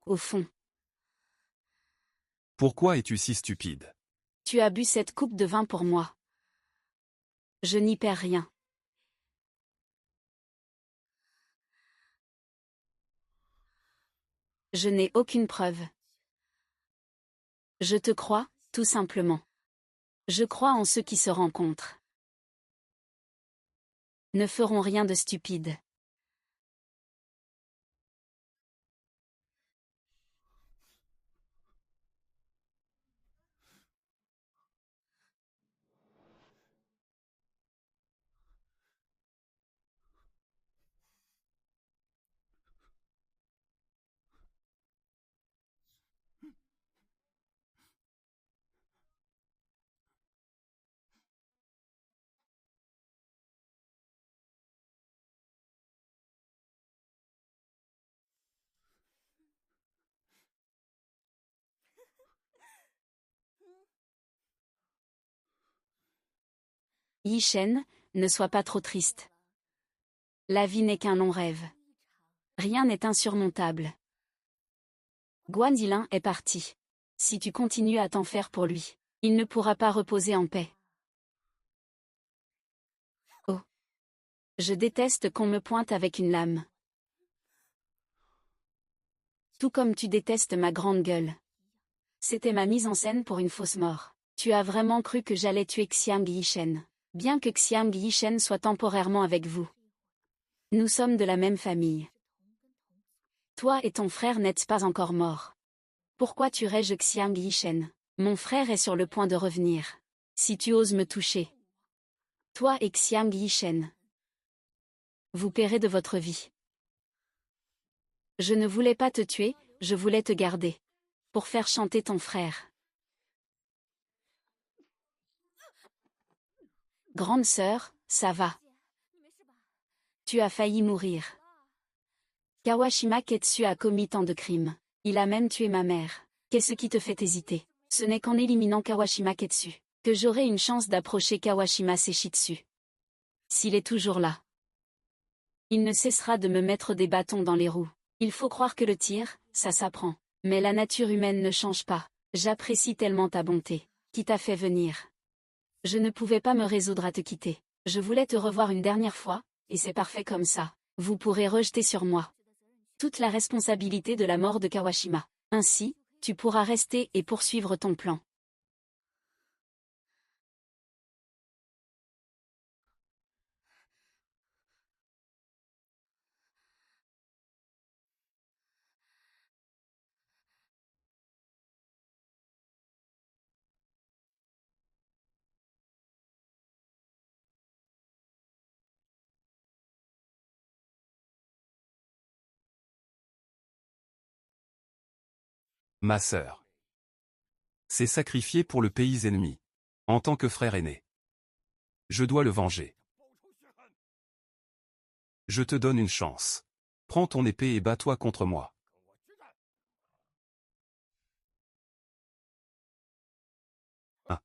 Au fond, Pourquoi es-tu si stupide? tu as bu cette coupe de vin pour moi. Je n'y perds rien. Je n'ai aucune preuve. Je te crois, tout simplement. Je crois en ceux qui se rencontrent. Ne feront rien de stupide. Yi Shen, ne sois pas trop triste. La vie n'est qu'un long rêve. Rien n'est insurmontable. Guan Zilin est parti. Si tu continues à t'en faire pour lui, il ne pourra pas reposer en paix. Oh. Je déteste qu'on me pointe avec une lame. Tout comme tu détestes ma grande gueule. C'était ma mise en scène pour une fausse mort. Tu as vraiment cru que j'allais tuer Xiang Yishen. Bien que Xiang Yishen soit temporairement avec vous. Nous sommes de la même famille. Toi et ton frère n'êtes pas encore morts. Pourquoi tuerais-je Xiang Yishen? Mon frère est sur le point de revenir. Si tu oses me toucher. Toi et Xiang Yishen. Vous paierez de votre vie. Je ne voulais pas te tuer, je voulais te garder. Pour faire chanter ton frère. Grande sœur, ça va. Tu as failli mourir. Kawashima Ketsu a commis tant de crimes. Il a même tué ma mère. Qu'est-ce qui te fait hésiter? Ce n'est qu'en éliminant Kawashima Ketsu que j'aurai une chance d'approcher Kawashima Seshitsu. S'il est toujours là, il ne cessera de me mettre des bâtons dans les roues. Il faut croire que le tir, ça s'apprend. Mais la nature humaine ne change pas. J'apprécie tellement ta bonté, qui t'a fait venir. Je ne pouvais pas me résoudre à te quitter. Je voulais te revoir une dernière fois, et c'est parfait comme ça. Vous pourrez rejeter sur moi toute la responsabilité de la mort de Kawashima. Ainsi, tu pourras rester et poursuivre ton plan. Ma sœur. S'est sacrifié pour le pays ennemi. En tant que frère aîné. Je dois le venger. Je te donne une chance. Prends ton épée et bats-toi contre moi. Ah.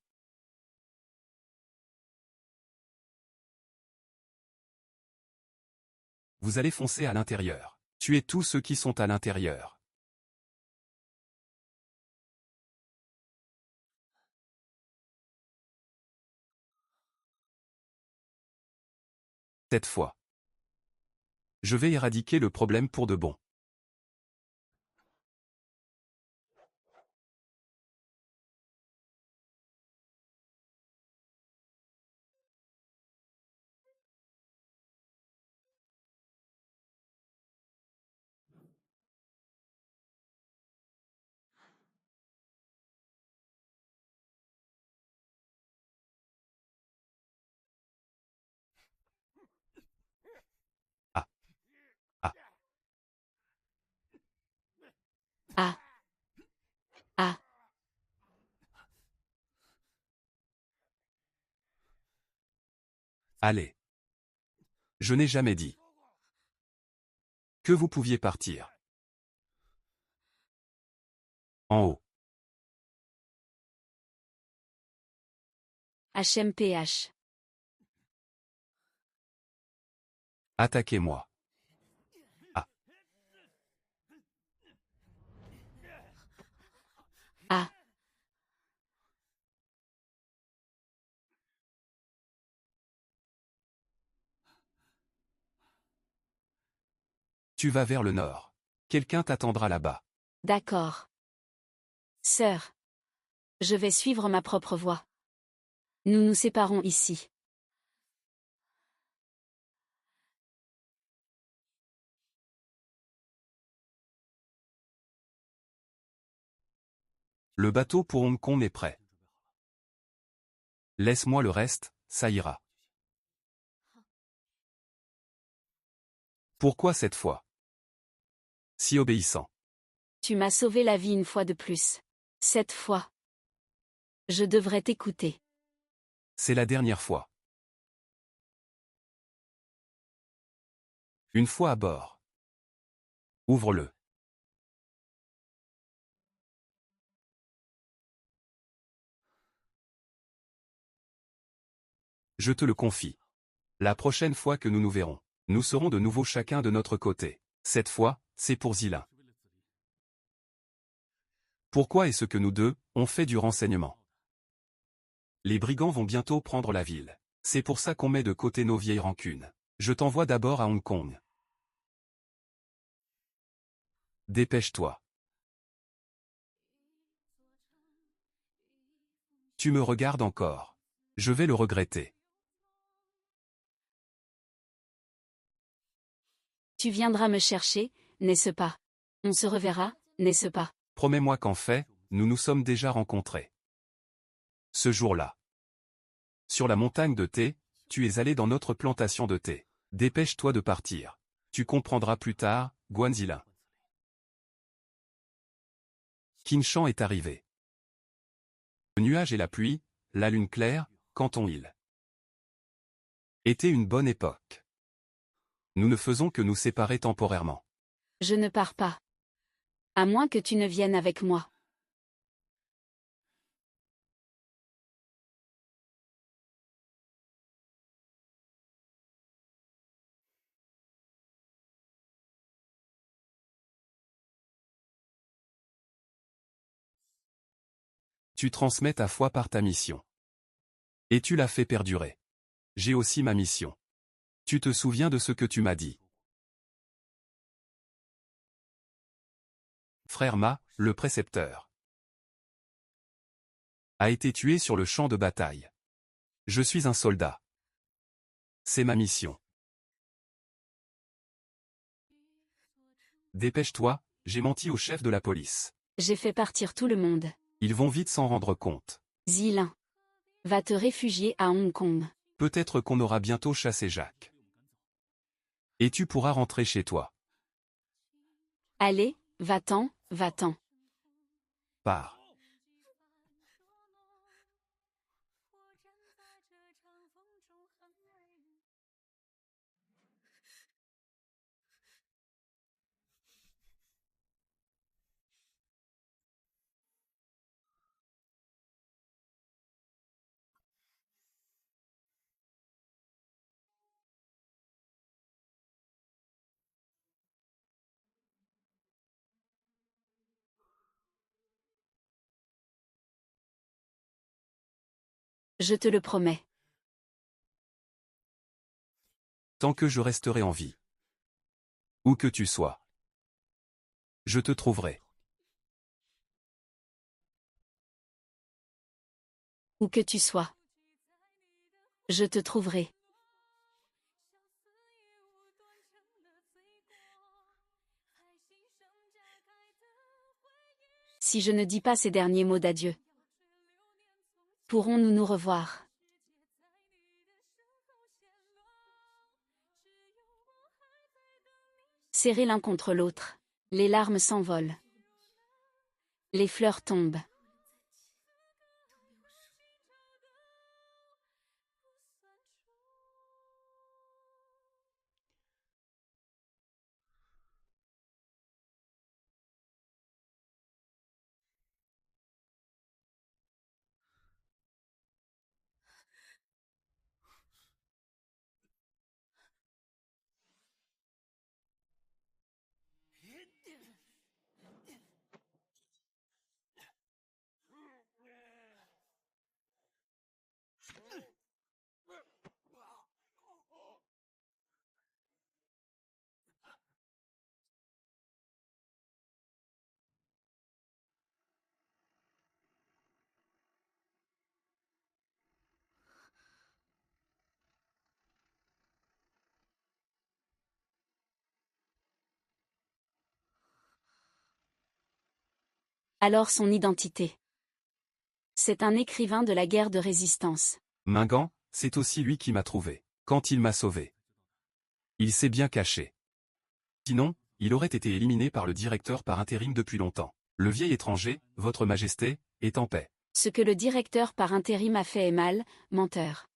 Vous allez foncer à l'intérieur. Tuez tous ceux qui sont à l'intérieur. Cette fois. Je vais éradiquer le problème pour de bon. Allez. Je n'ai jamais dit que vous pouviez partir. En haut. HMPH. Attaquez-moi. Ah. Ah. Tu vas vers le nord. Quelqu'un t'attendra là-bas. D'accord. Sœur. Je vais suivre ma propre voie. Nous nous séparons ici. Le bateau pour Hong Kong est prêt. Laisse-moi le reste, ça ira. Pourquoi cette fois? Si obéissant. Tu m'as sauvé la vie une fois de plus. Cette fois. Je devrais t'écouter. C'est la dernière fois. Une fois à bord. Ouvre-le. Je te le confie. La prochaine fois que nous nous verrons, nous serons de nouveau chacun de notre côté. Cette fois, c'est pour Zilin. Pourquoi est-ce que nous deux, on fait du renseignement? Les brigands vont bientôt prendre la ville. C'est pour ça qu'on met de côté nos vieilles rancunes. Je t'envoie d'abord à Hong Kong. Dépêche-toi. Tu me regardes encore. Je vais le regretter. Tu viendras me chercher, n'est-ce pas? On se reverra, n'est-ce pas? Promets-moi qu'en fait, nous nous sommes déjà rencontrés. Ce jour-là. Sur la montagne de thé, tu es allé dans notre plantation de thé. Dépêche-toi de partir. Tu comprendras plus tard, Guanzilin. Qinshan est arrivé. Le nuage et la pluie, la lune claire, Canton-Île. Était une bonne époque. Nous ne faisons que nous séparer temporairement. Je ne pars pas. À moins que tu ne viennes avec moi. Tu transmets ta foi par ta mission. Et tu la fais perdurer. J'ai aussi ma mission. Tu te souviens de ce que tu m'as dit. Frère Ma, le précepteur, a été tué sur le champ de bataille. Je suis un soldat. C'est ma mission. Dépêche-toi, j'ai menti au chef de la police. J'ai fait partir tout le monde. Ils vont vite s'en rendre compte. Zilin. Va te réfugier à Hong Kong. Peut-être qu'on aura bientôt chassé Jacques. Et tu pourras rentrer chez toi. Allez, va-t'en, va-t'en. Pars. Je te le promets. Tant que je resterai en vie. Où que tu sois. Je te trouverai. Où que tu sois. Je te trouverai. Si je ne dis pas ces derniers mots d'adieu, pourrons-nous nous revoir? Serrés l'un contre l'autre, les larmes s'envolent. Les fleurs tombent. Alors son identité. C'est un écrivain de la guerre de résistance. Mingan, c'est aussi lui qui m'a trouvé. Quand il m'a sauvé. Il s'est bien caché. Sinon, il aurait été éliminé par le directeur par intérim depuis longtemps. Le vieil étranger, votre majesté, est en paix. Ce que le directeur par intérim a fait est mal, menteur.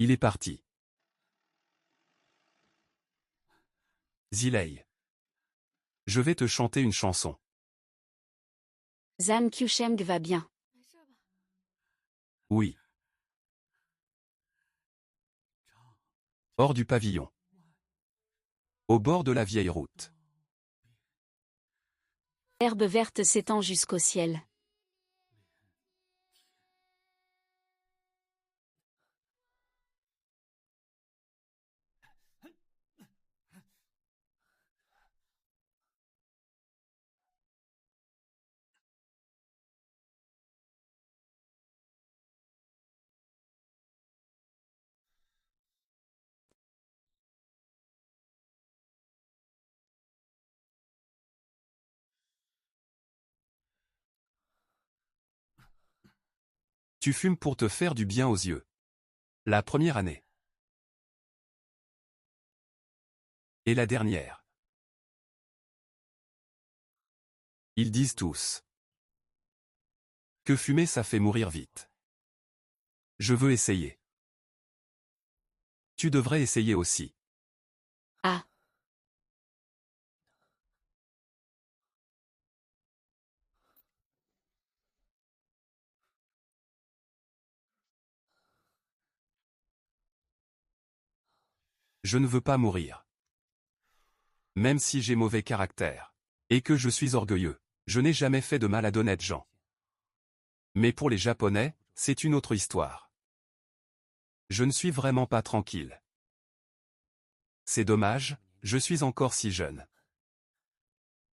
Il est parti. Zilei. Je vais te chanter une chanson. Zhang Qiusheng va bien. Oui. Hors du pavillon. Au bord de la vieille route. L'herbe verte s'étend jusqu'au ciel. Tu fumes pour te faire du bien aux yeux. La première année. Et la dernière. Ils disent tous que fumer ça fait mourir vite. Je veux essayer. Tu devrais essayer aussi. Ah. Je ne veux pas mourir. Même si j'ai mauvais caractère. Et que je suis orgueilleux. Je n'ai jamais fait de mal à d'honnêtes gens. Mais pour les Japonais, c'est une autre histoire. Je ne suis vraiment pas tranquille. C'est dommage, je suis encore si jeune.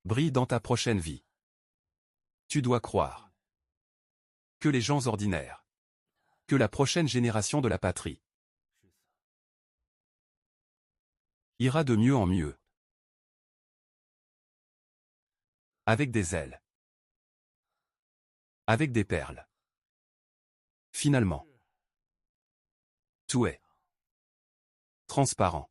Brille dans ta prochaine vie. Tu dois croire. Que les gens ordinaires. Que la prochaine génération de la patrie. Ira de mieux en mieux. Avec des ailes. Avec des perles. Finalement. Tout est transparent.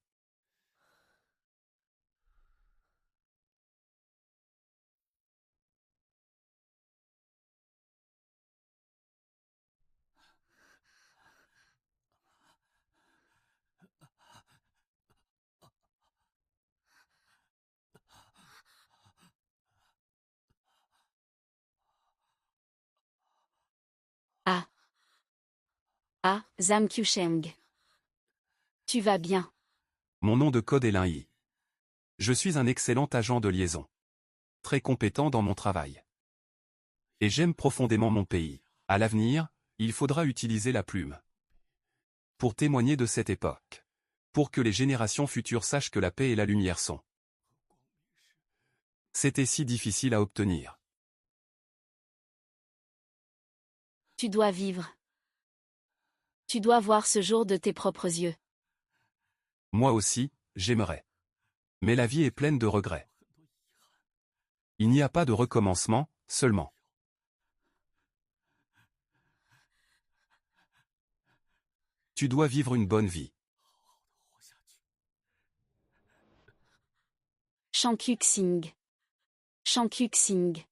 Ah. Ah, Zhang Qiusheng. Tu vas bien. Mon nom de code est Lin-Yi. Je suis un excellent agent de liaison. Très compétent dans mon travail. Et j'aime profondément mon pays. À l'avenir, il faudra utiliser la plume. Pour témoigner de cette époque. Pour que les générations futures sachent que la paix et la lumière sont. C'était si difficile à obtenir. Tu dois vivre. Tu dois voir ce jour de tes propres yeux. Moi aussi, j'aimerais. Mais la vie est pleine de regrets. Il n'y a pas de recommencement, seulement. Tu dois vivre une bonne vie. Shang Qiuxing. Shang Qiuxing.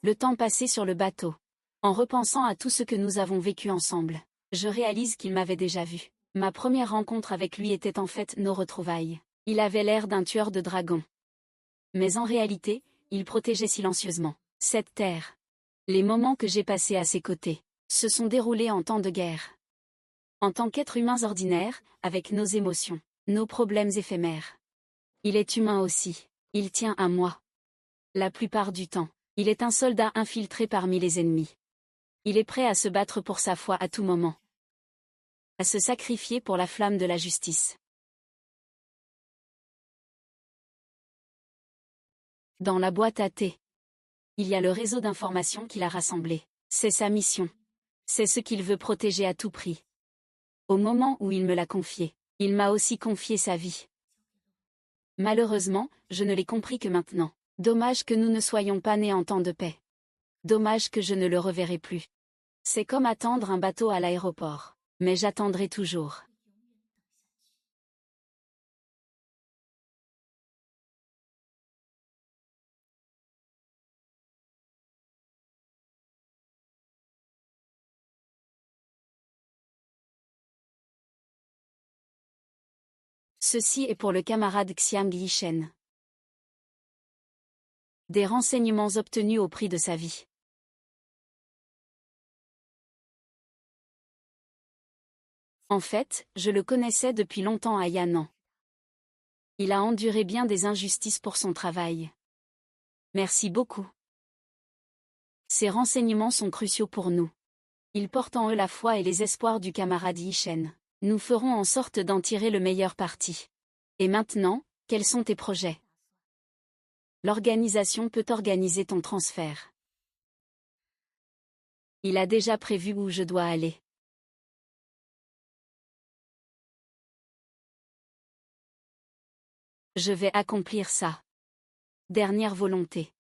Le temps passé sur le bateau. En repensant à tout ce que nous avons vécu ensemble, je réalise qu'il m'avait déjà vu. Ma première rencontre avec lui était en fait nos retrouvailles. Il avait l'air d'un tueur de dragons. Mais en réalité, il protégeait silencieusement cette terre. Les moments que j'ai passés à ses côtés se sont déroulés en temps de guerre. En tant qu'êtres humains ordinaires, avec nos émotions, nos problèmes éphémères. Il est humain aussi. Il tient à moi. La plupart du temps, il est un soldat infiltré parmi les ennemis. Il est prêt à se battre pour sa foi à tout moment. À se sacrifier pour la flamme de la justice. Dans la boîte à thé, il y a le réseau d'informations qu'il a rassemblé. C'est sa mission. C'est ce qu'il veut protéger à tout prix. Au moment où il me l'a confié, il m'a aussi confié sa vie. Malheureusement, je ne l'ai compris que maintenant. Dommage que nous ne soyons pas nés en temps de paix. Dommage que je ne le reverrai plus. C'est comme attendre un bateau à l'aéroport. Mais j'attendrai toujours. Ceci est pour le camarade Xiang Yishen. Des renseignements obtenus au prix de sa vie. En fait, je le connaissais depuis longtemps à Yan'an. Il a enduré bien des injustices pour son travail. Merci beaucoup. Ces renseignements sont cruciaux pour nous. Ils portent en eux la foi et les espoirs du camarade Yishen. Nous ferons en sorte d'en tirer le meilleur parti. Et maintenant, quels sont tes projets? L'organisation peut organiser ton transfert. Il a déjà prévu où je dois aller. Je vais accomplir ça. Dernière volonté.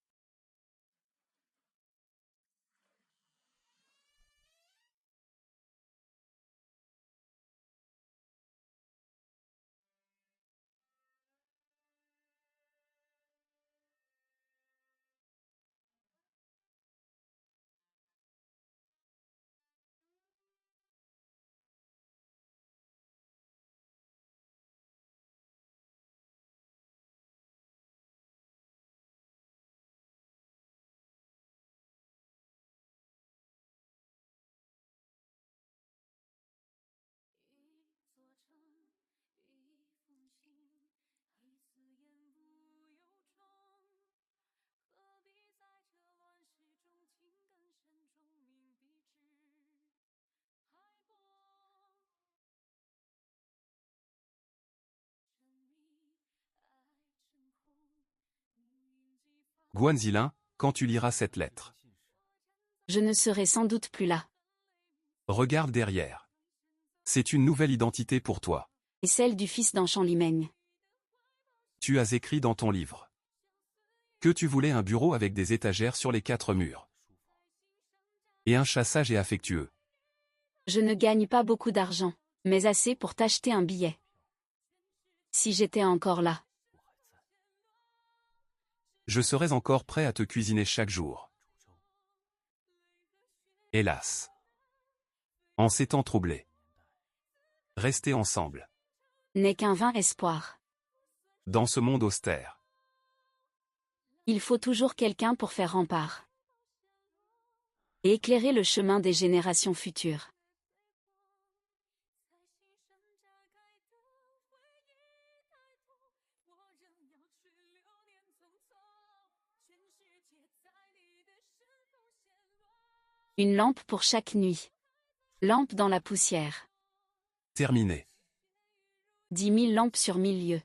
Guanzilin, quand tu liras cette lettre. Je ne serai sans doute plus là. Regarde derrière. C'est une nouvelle identité pour toi. Et celle du fils d'Anchan Limeng. Tu as écrit dans ton livre que tu voulais un bureau avec des étagères sur les 4 murs. Et un chat sage et affectueux. Je ne gagne pas beaucoup d'argent, mais assez pour t'acheter un billet. Si j'étais encore là. Je serais encore prêt à te cuisiner chaque jour. Hélas. En ces temps troublés. Rester ensemble. N'est qu'un vain espoir. Dans ce monde austère. Il faut toujours quelqu'un pour faire rempart. Et éclairer le chemin des générations futures. Une lampe pour chaque nuit. Lampe dans la poussière. Terminé. 10 000 lampes sur 1000 lieues.